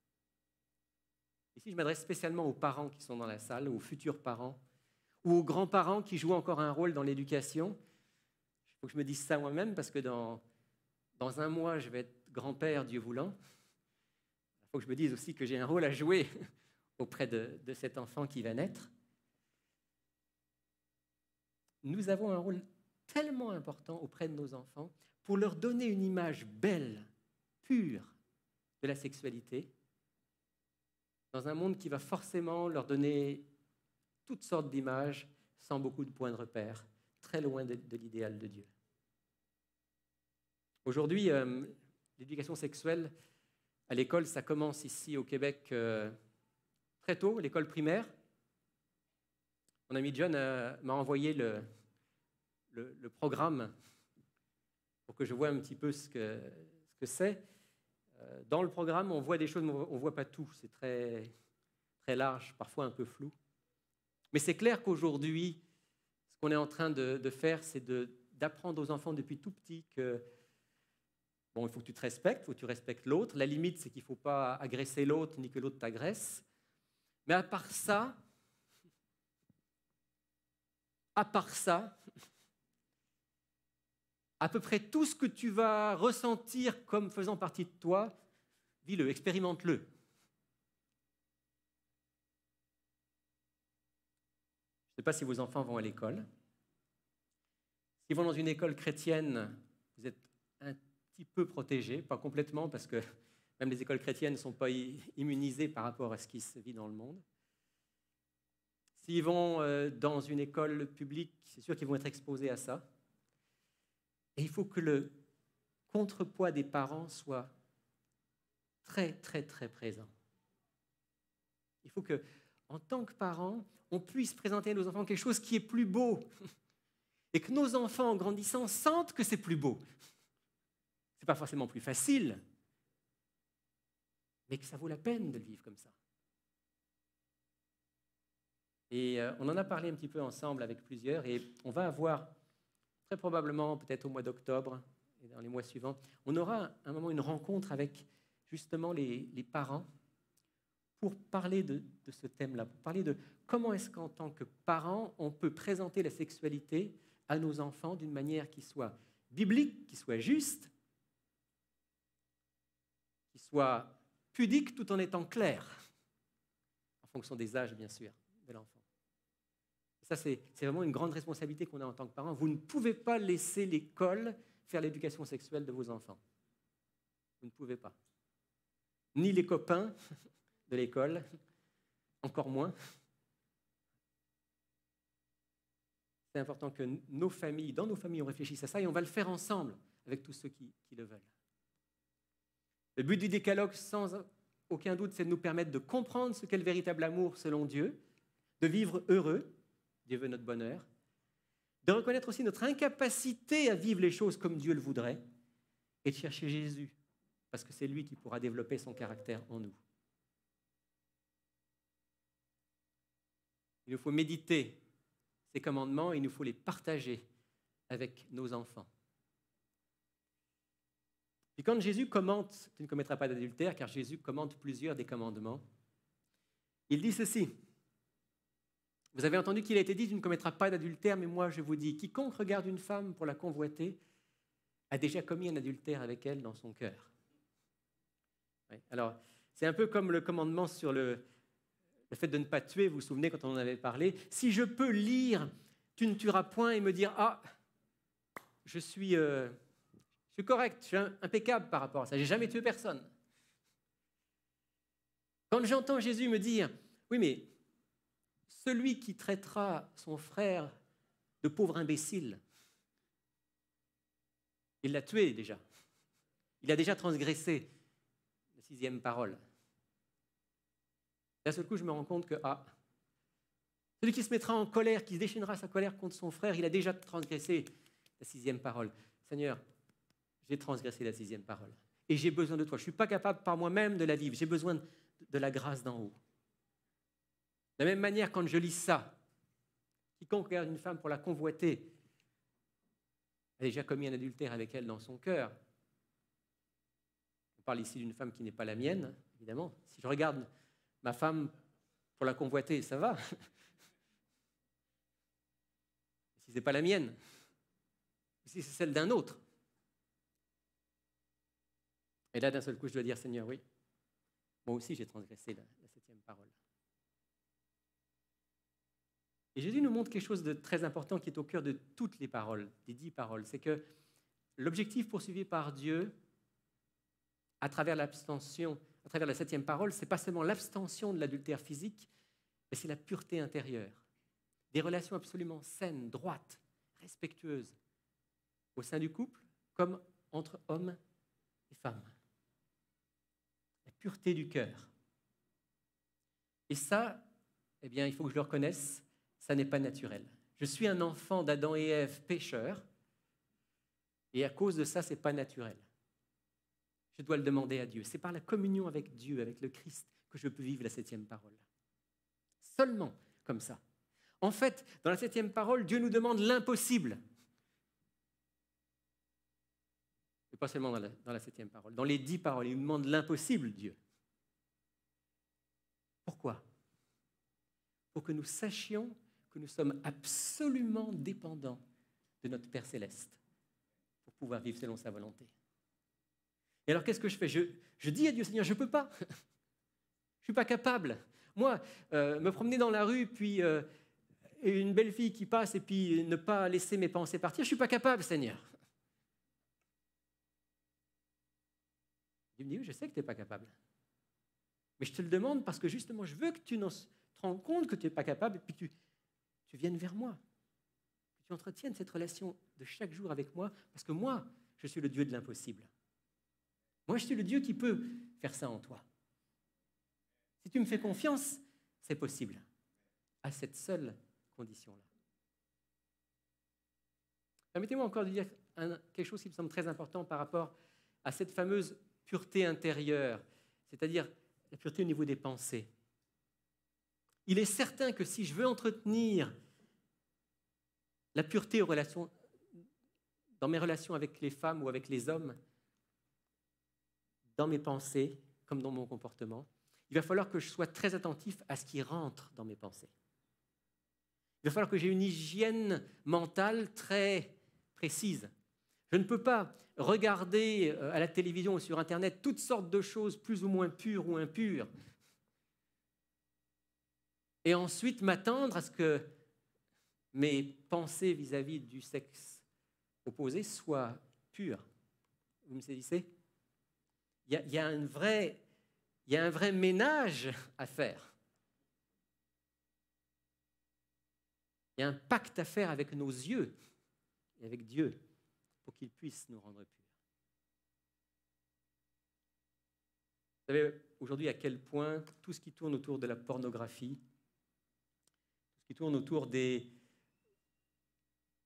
Ici, je m'adresse spécialement aux parents qui sont dans la salle, aux futurs parents, ou aux grands-parents qui jouent encore un rôle dans l'éducation. Il faut que je me dise ça moi-même, parce que dans un mois, je vais être grand-père, Dieu voulant. Il faut que je me dise aussi que j'ai un rôle à jouer auprès de cet enfant qui va naître. Nous avons un rôle tellement important auprès de nos enfants pour leur donner une image belle, pure de la sexualité, dans un monde qui va forcément leur donner toutes sortes d'images sans beaucoup de points de repère, très loin de l'idéal de Dieu. Aujourd'hui, l'éducation sexuelle à l'école, ça commence ici au Québec très tôt, l'école primaire. Mon ami John m'a envoyé le programme pour que je voie un petit peu ce que c'est. Dans le programme, on voit des choses, mais on ne voit pas tout. C'est très, très large, parfois un peu flou. Mais c'est clair qu'aujourd'hui, ce qu'on est en train de faire, c'est d'apprendre aux enfants depuis tout petit que bon, il faut que tu te respectes, il faut que tu respectes l'autre. La limite, c'est qu'il ne faut pas agresser l'autre, ni que l'autre t'agresse. Mais à part ça, à peu près tout ce que tu vas ressentir comme faisant partie de toi, vis-le, expérimente-le. Je ne sais pas si vos enfants vont à l'école. S'ils vont dans une école chrétienne, vous êtes un petit peu protégés, pas complètement, parce que même les écoles chrétiennes ne sont pas immunisées par rapport à ce qui se vit dans le monde. S'ils vont dans une école publique, c'est sûr qu'ils vont être exposés à ça. Et il faut que le contrepoids des parents soit très, très, très présent. Il faut que, en tant que parents, on puisse présenter à nos enfants quelque chose qui est plus beau et que nos enfants, en grandissant, sentent que c'est plus beau. Ce n'est pas forcément plus facile, mais que ça vaut la peine de le vivre comme ça. Et on en a parlé un petit peu ensemble avec plusieurs, et on va avoir, très probablement, peut-être au mois d'octobre et dans les mois suivants, on aura à un moment une rencontre avec justement les parents pour parler de ce thème-là, pour parler de comment est-ce qu'en tant que parents, on peut présenter la sexualité à nos enfants d'une manière qui soit biblique, qui soit juste, qui soit pudique tout en étant clair, en fonction des âges, bien sûr, de l'enfant. Ça, c'est vraiment une grande responsabilité qu'on a en tant que parents. Vous ne pouvez pas laisser l'école faire l'éducation sexuelle de vos enfants. Vous ne pouvez pas. Ni les copains de l'école, encore moins. C'est important que nos familles, dans nos familles, on réfléchisse à ça et on va le faire ensemble avec tous ceux qui le veulent. Le but du décalogue, sans aucun doute, c'est de nous permettre de comprendre ce qu'est le véritable amour selon Dieu, de vivre heureux, Dieu veut notre bonheur, de reconnaître aussi notre incapacité à vivre les choses comme Dieu le voudrait et de chercher Jésus, parce que c'est lui qui pourra développer son caractère en nous. Il nous faut méditer ces commandements et il nous faut les partager avec nos enfants. Puis quand Jésus commente « Tu ne commettras pas d'adultère », car Jésus commente plusieurs des commandements, il dit ceci. Vous avez entendu qu'il a été dit « Tu ne commettras pas d'adultère », mais moi je vous dis, quiconque regarde une femme pour la convoiter a déjà commis un adultère avec elle dans son cœur. Ouais. Alors, c'est un peu comme le commandement sur le fait de ne pas tuer, vous vous souvenez quand on en avait parlé. Si je peux lire « Tu ne tueras point » et me dire « Ah, je suis correct, je suis impeccable par rapport à ça, j'ai jamais tué personne ». Quand j'entends Jésus me dire « Oui, mais celui qui traitera son frère de pauvre imbécile, il l'a tué déjà. Il a déjà transgressé la 6e parole. » D'un seul coup, je me rends compte que celui qui se mettra en colère, qui se déchaînera sa colère contre son frère, il a déjà transgressé la 6e parole. Seigneur, j'ai transgressé la 6e parole. Et j'ai besoin de toi. Je ne suis pas capable par moi-même de la vivre. J'ai besoin de la grâce d'en haut. De la même manière, quand je lis ça, quiconque regarde une femme pour la convoiter a déjà commis un adultère avec elle dans son cœur. On parle ici d'une femme qui n'est pas la mienne, évidemment. Si je regarde ma femme pour la convoiter, ça va. Si ce n'est pas la mienne, si c'est celle d'un autre. Et là, d'un seul coup, je dois dire, Seigneur, oui, moi aussi j'ai transgressé la 7e parole. Et Jésus nous montre quelque chose de très important qui est au cœur de toutes les paroles, des 10 paroles. C'est que l'objectif poursuivi par Dieu, à travers l'abstention, à travers la 7e parole, ce n'est pas seulement l'abstention de l'adultère physique, mais c'est la pureté intérieure. Des relations absolument saines, droites, respectueuses, au sein du couple, comme entre hommes et femmes. La pureté du cœur. Et ça, eh bien, il faut que je le reconnaisse, ça n'est pas naturel. Je suis un enfant d'Adam et Ève pécheurs, et à cause de ça, ce n'est pas naturel. Je dois le demander à Dieu. C'est par la communion avec Dieu, avec le Christ, que je peux vivre la 7e parole. Seulement comme ça. En fait, dans la 7e parole, Dieu nous demande l'impossible. Et pas seulement dans la 7e parole. Dans les 10 paroles, il nous demande l'impossible, Dieu. Pourquoi ? Pour que nous sachions que nous sommes absolument dépendants de notre Père Céleste pour pouvoir vivre selon sa volonté. Et alors, qu'est-ce que je fais ? Je dis à Dieu, Seigneur, je ne peux pas. Je ne suis pas capable. Moi, me promener dans la rue, puis une belle fille qui passe, et puis ne pas laisser mes pensées partir, je ne suis pas capable, Seigneur. Il me dit, oui, je sais que tu n'es pas capable. Mais je te le demande parce que justement, je veux que tu te rendes compte que tu n'es pas capable et puis que tu viennes vers moi. Que tu entretiennes cette relation de chaque jour avec moi parce que moi, je suis le Dieu de l'impossible. Moi, je suis le Dieu qui peut faire ça en toi. Si tu me fais confiance, c'est possible. À cette seule condition-là. Permettez-moi encore de dire quelque chose qui me semble très important par rapport à cette fameuse pureté intérieure, c'est-à-dire la pureté au niveau des pensées. Il est certain que si je veux entretenir la pureté dans mes relations avec les femmes ou avec les hommes, dans mes pensées comme dans mon comportement, il va falloir que je sois très attentif à ce qui rentre dans mes pensées. Il va falloir que j'ai une hygiène mentale très précise. Je ne peux pas regarder à la télévision ou sur Internet toutes sortes de choses plus ou moins pures ou impures et ensuite m'attendre à ce que mes pensées vis-à-vis du sexe opposé soient pures. Vous me saisissez ? Il y a un vrai ménage à faire. Il y a un pacte à faire avec nos yeux et avec Dieu pour qu'il puisse nous rendre purs. Vous savez aujourd'hui à quel point tout ce qui tourne autour de la pornographie, tout ce qui tourne autour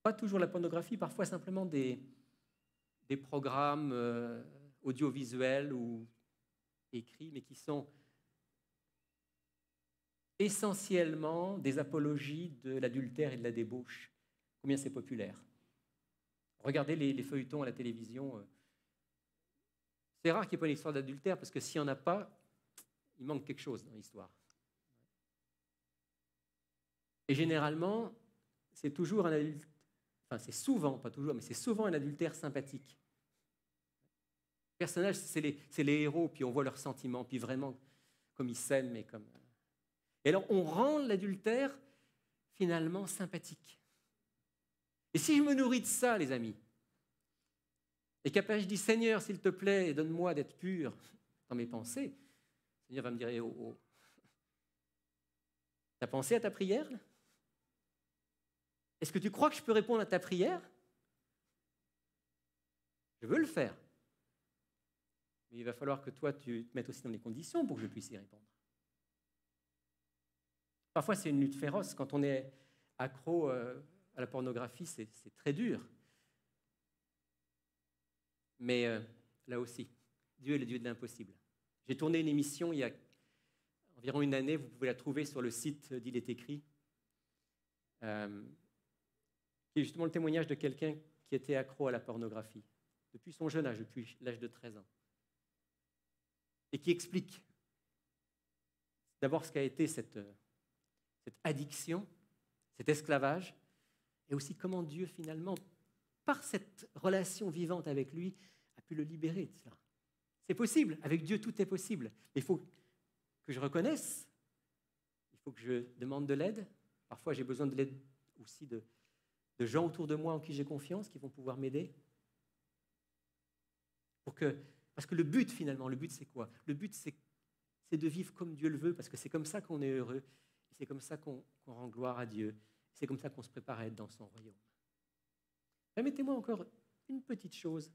pas toujours la pornographie, parfois simplement des programmes audiovisuels ou écrits, mais qui sont essentiellement des apologies de l'adultère et de la débauche. Combien c'est populaire. Regardez les feuilletons à la télévision. C'est rare qu'il n'y ait pas une histoire d'adultère, parce que s'il n'y en a pas, il manque quelque chose dans l'histoire. Et généralement, c'est toujours un adultère, enfin c'est souvent, pas toujours, mais c'est souvent un adultère sympathique. Les personnages, c'est les héros, puis on voit leurs sentiments, puis vraiment comme ils s'aiment et comme... Et alors, on rend l'adultère finalement sympathique. Et si je me nourris de ça, les amis, et qu'après je dis, Seigneur, s'il te plaît, donne-moi d'être pur dans mes pensées, le Seigneur va me dire, oh. T'as pensé à ta prière? Est-ce que tu crois que je peux répondre à ta prière? Je veux le faire. Mais il va falloir que toi, tu te mettes aussi dans les conditions pour que je puisse y répondre. Parfois, c'est une lutte féroce. Quand on est accro à la pornographie, c'est très dur. Mais là aussi, Dieu est le Dieu de l'impossible. J'ai tourné une émission il y a environ une année, vous pouvez la trouver sur le site d'Il est écrit, qui est justement le témoignage de quelqu'un qui était accro à la pornographie, depuis son jeune âge, depuis l'âge de 13 ans, et qui explique d'abord ce qu'a été cette addiction, cet esclavage, et aussi comment Dieu, finalement, par cette relation vivante avec lui, a pu le libérer de cela. C'est possible, avec Dieu, tout est possible. Mais il faut que je reconnaisse, il faut que je demande de l'aide. Parfois, j'ai besoin de l'aide aussi de gens autour de moi en qui j'ai confiance, qui vont pouvoir m'aider. Parce que le but, finalement, le but, c'est quoi? Le but, c'est de vivre comme Dieu le veut, parce que c'est comme ça qu'on est heureux, et c'est comme ça qu'on rend gloire à Dieu, c'est comme ça qu'on se prépare à être dans son royaume. Permettez-moi encore une petite chose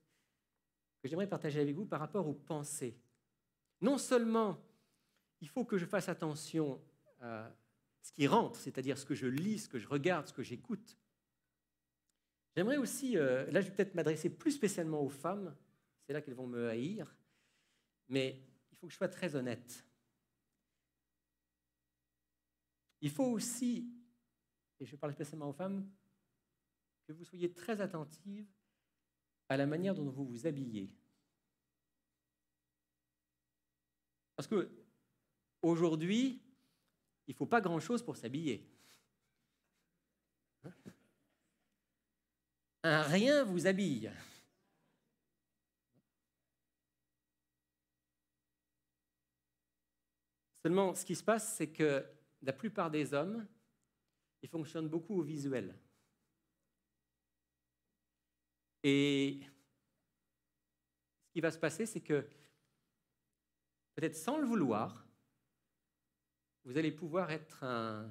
que j'aimerais partager avec vous par rapport aux pensées. Non seulement il faut que je fasse attention à ce qui rentre, c'est-à-dire ce que je lis, ce que je regarde, ce que j'écoute. J'aimerais aussi, là je vais peut-être m'adresser plus spécialement aux femmes, c'est là qu'elles vont me haïr, mais il faut que je sois très honnête. Il faut aussi, et je parle spécialement aux femmes, que vous soyez très attentives à la manière dont vous vous habillez. Parce qu'aujourd'hui, il ne faut pas grand-chose pour s'habiller. Un rien vous habille. Seulement, ce qui se passe, c'est que la plupart des hommes, ils fonctionnent beaucoup au visuel. Et ce qui va se passer, c'est que peut-être sans le vouloir, vous allez pouvoir être un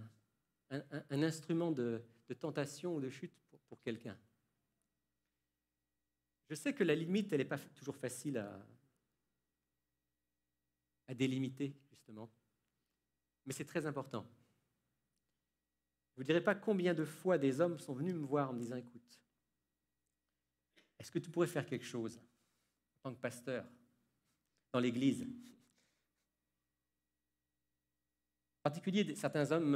instrument de tentation ou de chute pour quelqu'un. Je sais que la limite, elle n'est pas toujours facile à délimiter, justement, mais c'est très important. Je ne vous dirai pas combien de fois des hommes sont venus me voir en me disant « Écoute, est-ce que tu pourrais faire quelque chose en tant que pasteur dans l'Église ?» En particulier, certains hommes,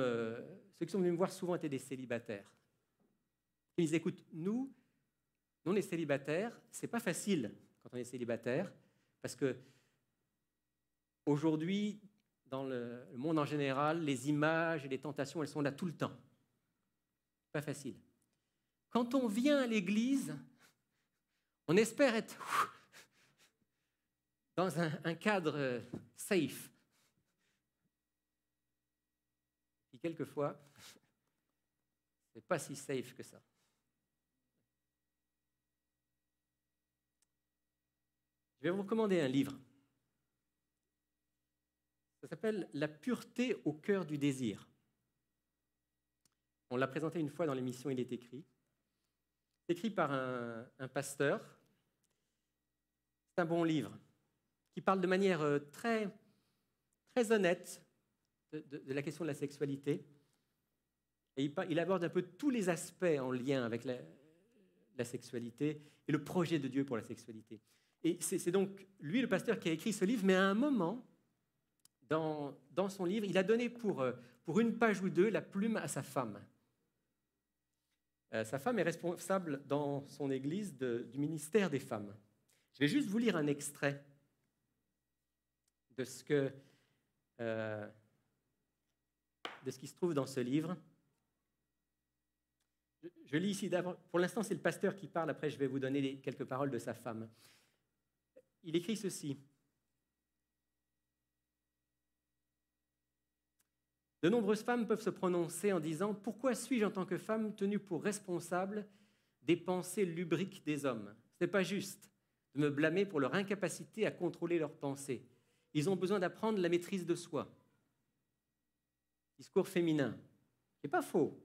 ceux qui sont venus me voir souvent étaient des célibataires. Ils disent « Écoute, nous, on est célibataires, c'est pas facile quand on est célibataire, parce que aujourd'hui, dans le monde en général, les images et les tentations, elles sont là tout le temps. Pas facile. Quand on vient à l'Église, on espère être dans un cadre safe. Et quelquefois, c'est pas si safe que ça. Je vais vous recommander un livre. Ça s'appelle « La pureté au cœur du désir ». On l'a présenté une fois dans l'émission « Il est écrit ». C'est écrit par un pasteur. C'est un bon livre qui parle de manière très, très honnête de la question de la sexualité. Et il aborde un peu tous les aspects en lien avec la sexualité et le projet de Dieu pour la sexualité. Et c'est donc lui, le pasteur, qui a écrit ce livre, mais à un moment, dans son livre, il a donné pour une page ou deux la plume à sa femme. Sa femme est responsable dans son église du ministère des femmes. Je vais juste vous lire un extrait de ce qui se trouve dans ce livre. Je lis ici d'abord. Pour l'instant, c'est le pasteur qui parle. Après, je vais vous donner quelques paroles de sa femme. Il écrit ceci. De nombreuses femmes peuvent se prononcer en disant « Pourquoi suis-je en tant que femme tenue pour responsable des pensées lubriques des hommes ? Ce n'est pas juste de me blâmer pour leur incapacité à contrôler leurs pensées. Ils ont besoin d'apprendre la maîtrise de soi. » Discours féminin. Ce n'est pas faux.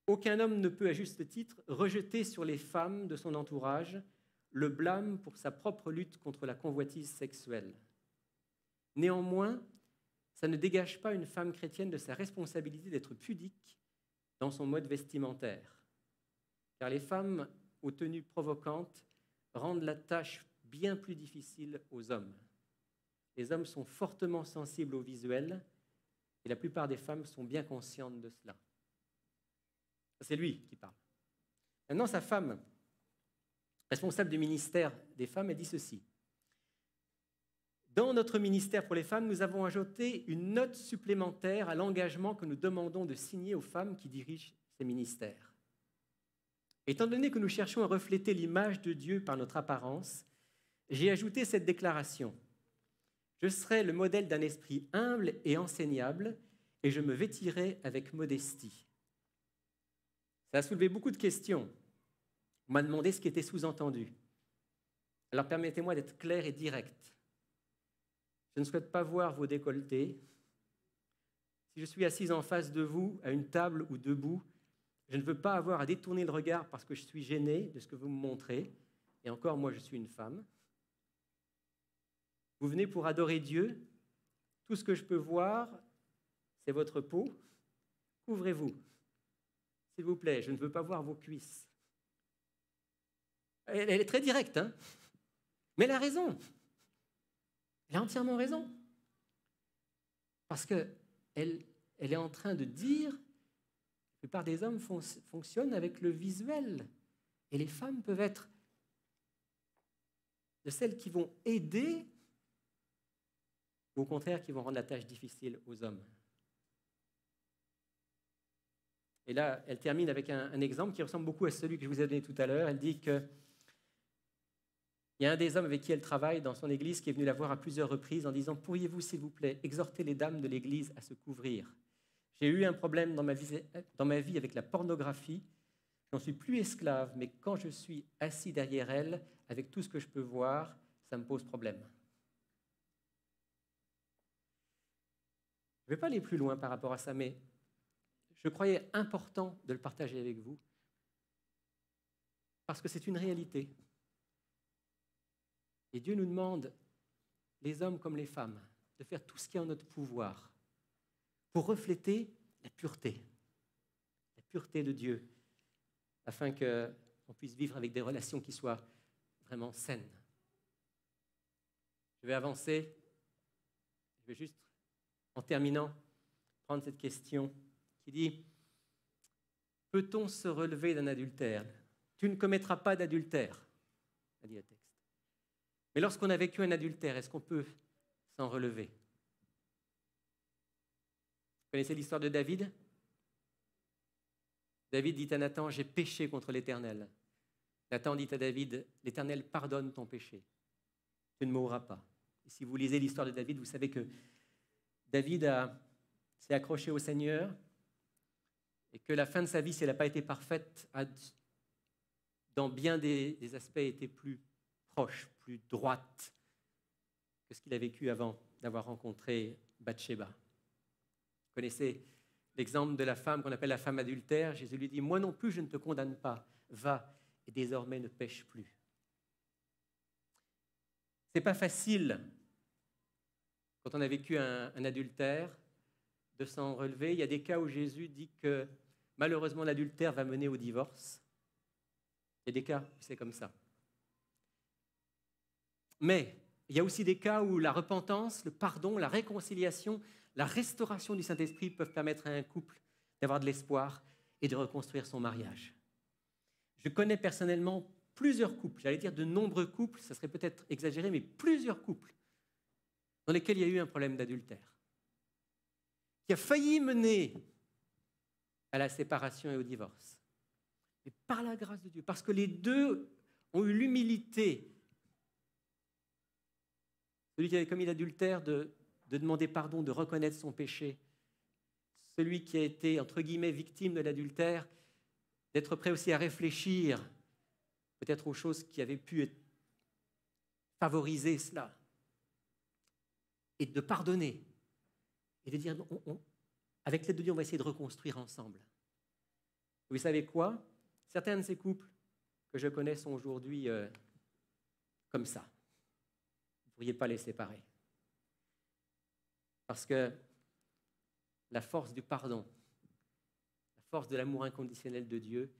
Aucun homme ne peut, à juste titre, rejeter sur les femmes de son entourage le blâme pour sa propre lutte contre la convoitise sexuelle. Néanmoins, ça ne dégage pas une femme chrétienne de sa responsabilité d'être pudique dans son mode vestimentaire. Car les femmes aux tenues provocantes rendent la tâche bien plus difficile aux hommes. Les hommes sont fortement sensibles au visuel et la plupart des femmes sont bien conscientes de cela. C'est lui qui parle. Maintenant, sa femme, responsable du ministère des femmes, elle dit ceci. Dans notre ministère pour les femmes, nous avons ajouté une note supplémentaire à l'engagement que nous demandons de signer aux femmes qui dirigent ces ministères. Étant donné que nous cherchons à refléter l'image de Dieu par notre apparence, j'ai ajouté cette déclaration. Je serai le modèle d'un esprit humble et enseignable, et je me vêtirai avec modestie. Ça a soulevé beaucoup de questions. On m'a demandé ce qui était sous-entendu. Alors permettez-moi d'être clair et direct. Je ne souhaite pas voir vos décolletés. Si je suis assise en face de vous, à une table ou debout, je ne veux pas avoir à détourner le regard parce que je suis gênée de ce que vous me montrez. Et encore, moi, je suis une femme. Vous venez pour adorer Dieu. Tout ce que je peux voir, c'est votre peau. Couvrez-vous. S'il vous plaît, je ne veux pas voir vos cuisses. Elle est très directe, hein ? Mais elle a raison. Elle a entièrement raison. Parce qu'elle est en train de dire que la plupart des hommes fonctionnent avec le visuel. Et les femmes peuvent être de celles qui vont aider ou au contraire qui vont rendre la tâche difficile aux hommes. Et là, elle termine avec un exemple qui ressemble beaucoup à celui que je vous ai donné tout à l'heure. Elle dit qu'il y a un des hommes avec qui elle travaille dans son église qui est venu la voir à plusieurs reprises en disant « Pourriez-vous, s'il vous plaît, exhorter les dames de l'église à se couvrir ? J'ai eu un problème dans ma vie avec la pornographie. Je n'en suis plus esclave, mais quand je suis assis derrière elle, avec tout ce que je peux voir, ça me pose problème. » Je ne vais pas aller plus loin par rapport à ça, mais je croyais important de le partager avec vous parce que c'est une réalité. Et Dieu nous demande, les hommes comme les femmes, de faire tout ce qui est en notre pouvoir pour refléter la pureté de Dieu, afin qu'on puisse vivre avec des relations qui soient vraiment saines. Je vais avancer. Je vais juste, en terminant, prendre cette question qui dit « Peut-on se relever d'un adultère ?» Tu ne commettras pas d'adultère, a dit le texte. Mais lorsqu'on a vécu un adultère, est-ce qu'on peut s'en relever? Vous connaissez l'histoire de David? David dit à Nathan, j'ai péché contre l'Éternel. Nathan dit à David, l'Éternel pardonne ton péché. Tu ne mourras pas. Et si vous lisez l'histoire de David, vous savez que David s'est accroché au Seigneur et que la fin de sa vie, si elle n'a pas été parfaite, dans bien des aspects, était plus proche, plus droite que ce qu'il a vécu avant d'avoir rencontré Bathsheba. Vous connaissez l'exemple de la femme qu'on appelle la femme adultère. Jésus lui dit, moi non plus, je ne te condamne pas. Va et désormais ne pêche plus. Ce n'est pas facile, quand on a vécu un adultère, de s'en relever. Il y a des cas où Jésus dit que malheureusement l'adultère va mener au divorce. Il y a des cas où c'est comme ça. Mais il y a aussi des cas où la repentance, le pardon, la réconciliation, la restauration du Saint-Esprit peuvent permettre à un couple d'avoir de l'espoir et de reconstruire son mariage. Je connais personnellement plusieurs couples, j'allais dire de nombreux couples, ça serait peut-être exagéré, mais plusieurs couples dans lesquels il y a eu un problème d'adultère, qui a failli mener à la séparation et au divorce. Mais par la grâce de Dieu, parce que les deux ont eu l'humilité, celui qui avait commis l'adultère, de demander pardon, de reconnaître son péché, celui qui a été, entre guillemets, victime de l'adultère, d'être prêt aussi à réfléchir peut-être aux choses qui avaient pu favoriser cela, et de pardonner, et de dire, avec l'aide de Dieu, on va essayer de reconstruire ensemble. Vous savez quoi? Certains de ces couples que je connais sont aujourd'hui comme ça. Vous ne pourriez pas les séparer. Parce que la force du pardon, la force de l'amour inconditionnel de Dieu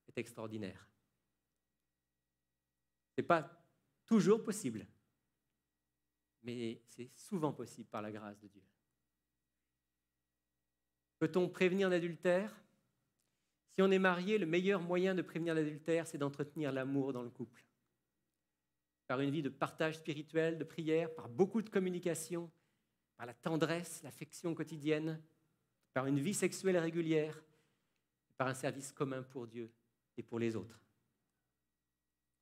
est extraordinaire. Ce n'est pas toujours possible, mais c'est souvent possible par la grâce de Dieu. Peut-on prévenir l'adultère? Si on est marié, le meilleur moyen de prévenir l'adultère, c'est d'entretenir l'amour dans le couple. Par une vie de partage spirituel, de prière, par beaucoup de communication, par la tendresse, l'affection quotidienne, par une vie sexuelle régulière, par un service commun pour Dieu et pour les autres.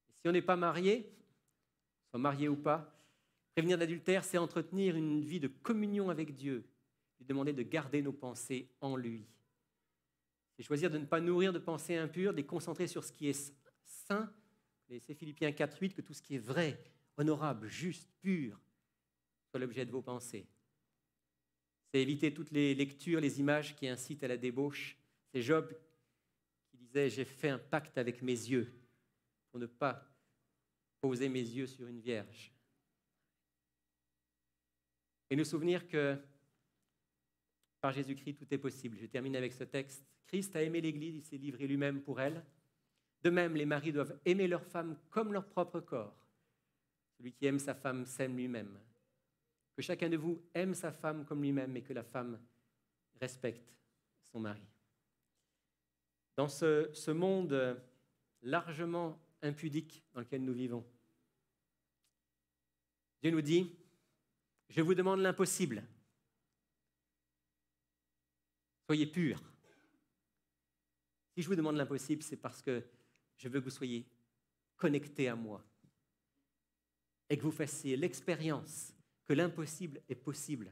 Et si on n'est pas marié, soit marié ou pas, prévenir l'adultère, c'est entretenir une vie de communion avec Dieu, lui demander de garder nos pensées en lui. C'est choisir de ne pas nourrir de pensées impures, de les concentrer sur ce qui est saint. C'est Philippiens 4:8, que tout ce qui est vrai, honorable, juste, pur, soit l'objet de vos pensées. C'est éviter toutes les lectures, les images qui incitent à la débauche. C'est Job qui disait « J'ai fait un pacte avec mes yeux pour ne pas poser mes yeux sur une vierge. » Et nous souvenir que par Jésus-Christ, tout est possible. Je termine avec ce texte. Christ a aimé l'Église, il s'est livré lui-même pour elle. De même, les maris doivent aimer leur femme comme leur propre corps. Celui qui aime sa femme s'aime lui-même. Que chacun de vous aime sa femme comme lui-même et que la femme respecte son mari. Dans ce monde largement impudique dans lequel nous vivons, Dieu nous dit, je vous demande l'impossible. Soyez purs. Si je vous demande l'impossible, c'est parce que je veux que vous soyez connectés à moi et que vous fassiez l'expérience que l'impossible est possible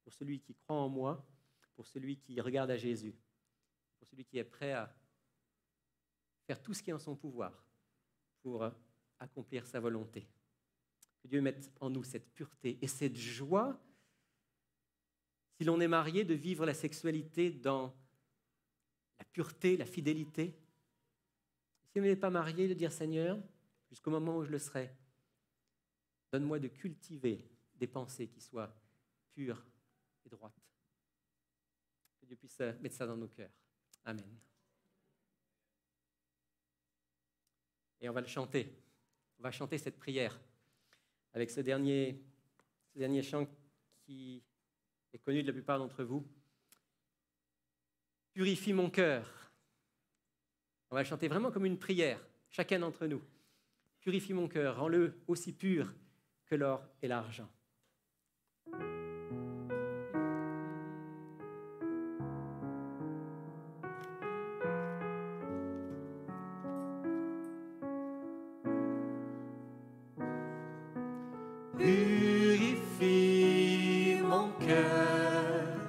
pour celui qui croit en moi, pour celui qui regarde à Jésus, pour celui qui est prêt à faire tout ce qui est en son pouvoir pour accomplir sa volonté. Que Dieu mette en nous cette pureté et cette joie. si l'on est marié, de vivre la sexualité dans la pureté, la fidélité. Si on n'est pas marié, de dire Seigneur, jusqu'au moment où je le serai, donne-moi de cultiver des pensées qui soient pures et droites. Que Dieu puisse mettre ça dans nos cœurs. Amen. Et on va le chanter. On va chanter cette prière avec ce dernier chant qui est connu de la plupart d'entre vous. Purifie mon cœur. On va le chanter vraiment comme une prière, chacun d'entre nous. Purifie mon cœur, rends-le aussi pur que l'or et l'argent. Purifie mon cœur,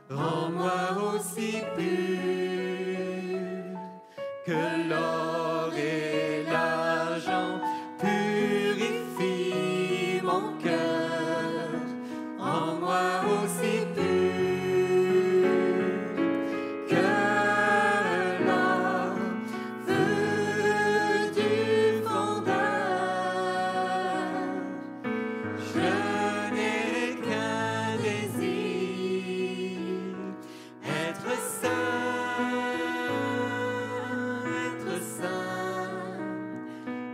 rends-moi aussi pur que l'or et l'argent. Purifie mon cœur, rends-moi aussi pur que l'or, feu du fondeur. Je n'ai qu'un désir, être saint,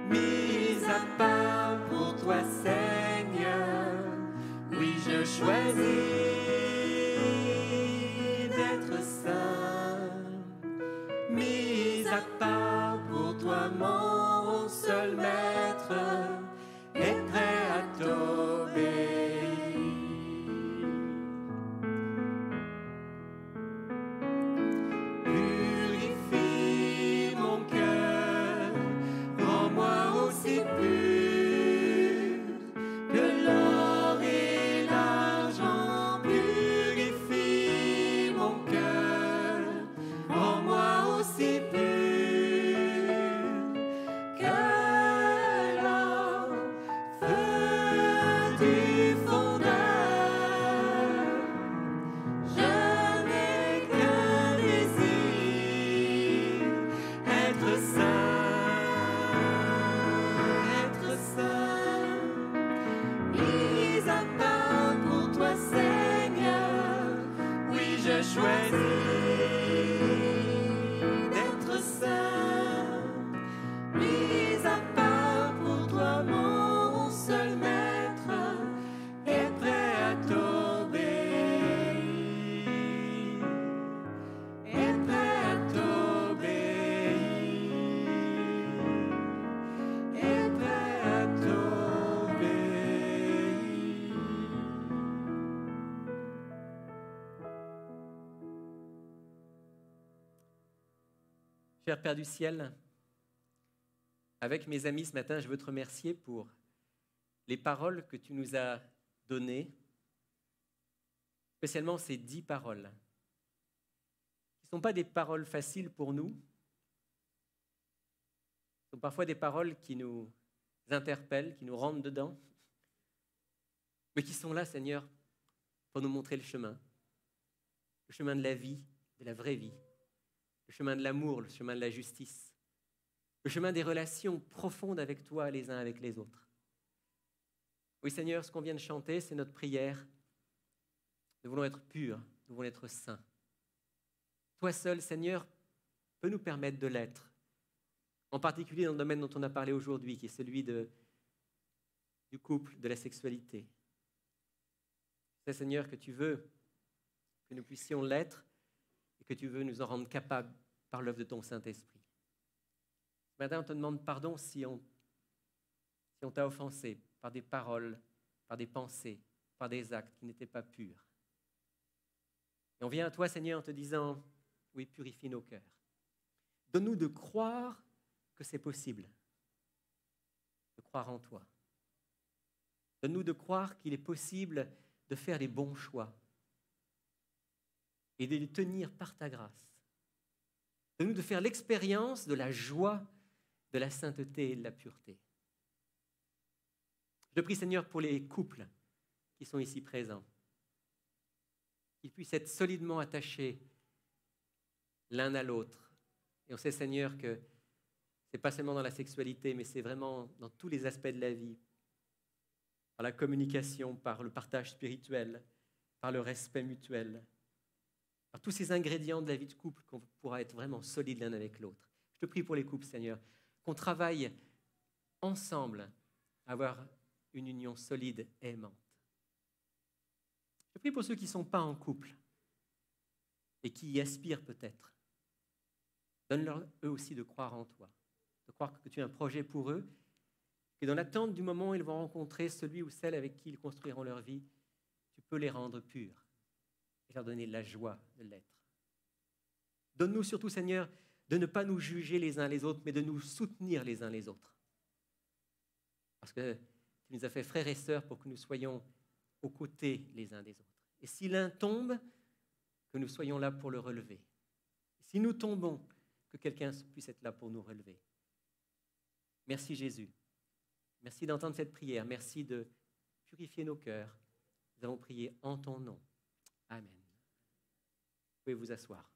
mis à part pour toi, Seigneur. Oui, je choisis d'être saint, mis à part pour toi, mon seul maître, et prêt à t'obéir. Purifie mon cœur, rends-moi aussi pur que l'or et l'argent. Purifie mon cœur, rends-moi aussi pur que l'or, feu du fondeur. Je n'ai qu'un désir, être saint, mis à part pour toi, Seigneur. Oui, je choisis d'être saint, mis à part pour toi, mon seul maître, et prêt à t'obéir, et prêt à t'obéir, et prêt à t'obéir. Cher Père du ciel, avec mes amis ce matin, je veux te remercier pour les paroles que tu nous as données, spécialement ces 10 paroles, qui ne sont pas des paroles faciles pour nous, ce sont parfois des paroles qui nous interpellent, qui nous rentrent dedans, mais qui sont là, Seigneur, pour nous montrer le chemin de la vie, de la vraie vie, le chemin de l'amour, le chemin de la justice, le chemin des relations profondes avec toi les uns avec les autres. Oui, Seigneur, ce qu'on vient de chanter, c'est notre prière. Nous voulons être purs, nous voulons être saints. Toi seul, Seigneur, peux nous permettre de l'être, en particulier dans le domaine dont on a parlé aujourd'hui, qui est celui du couple, de la sexualité. C'est, Seigneur, que tu veux que nous puissions l'être et que tu veux nous en rendre capables par l'œuvre de ton Saint-Esprit. Ce matin, on te demande pardon si on t'a offensé par des paroles, par des pensées, par des actes qui n'étaient pas purs. Et on vient à toi, Seigneur, en te disant, oui, purifie nos cœurs. Donne-nous de croire que c'est possible, de croire en toi. Donne-nous de croire qu'il est possible de faire les bons choix et de les tenir par ta grâce. Donne-nous de faire l'expérience de la joie, de la sainteté et de la pureté. Je prie, Seigneur, pour les couples qui sont ici présents. qu'ils puissent être solidement attachés l'un à l'autre. Et on sait, Seigneur, que ce n'est pas seulement dans la sexualité, mais c'est vraiment dans tous les aspects de la vie, par la communication, par le partage spirituel, par le respect mutuel, par tous ces ingrédients de la vie de couple qu'on pourra être vraiment solides l'un avec l'autre. Je te prie pour les couples, Seigneur, qu'on travaille ensemble à avoir une union solide et aimante. Je te prie pour ceux qui ne sont pas en couple et qui y aspirent peut-être. Donne-leur eux aussi de croire en toi, de croire que tu as un projet pour eux, que dans l'attente du moment où ils vont rencontrer celui ou celle avec qui ils construiront leur vie, tu peux les rendre purs et leur donner la joie de l'être. Donne-nous surtout, Seigneur, de ne pas nous juger les uns les autres, mais de nous soutenir les uns les autres. Parce que tu nous as fait frères et sœurs pour que nous soyons aux côtés les uns des autres. Et si l'un tombe, que nous soyons là pour le relever. Si nous tombons, que quelqu'un puisse être là pour nous relever. Merci Jésus. Merci d'entendre cette prière. Merci de purifier nos cœurs. Nous avons prié en ton nom. Amen. Vous pouvez vous asseoir.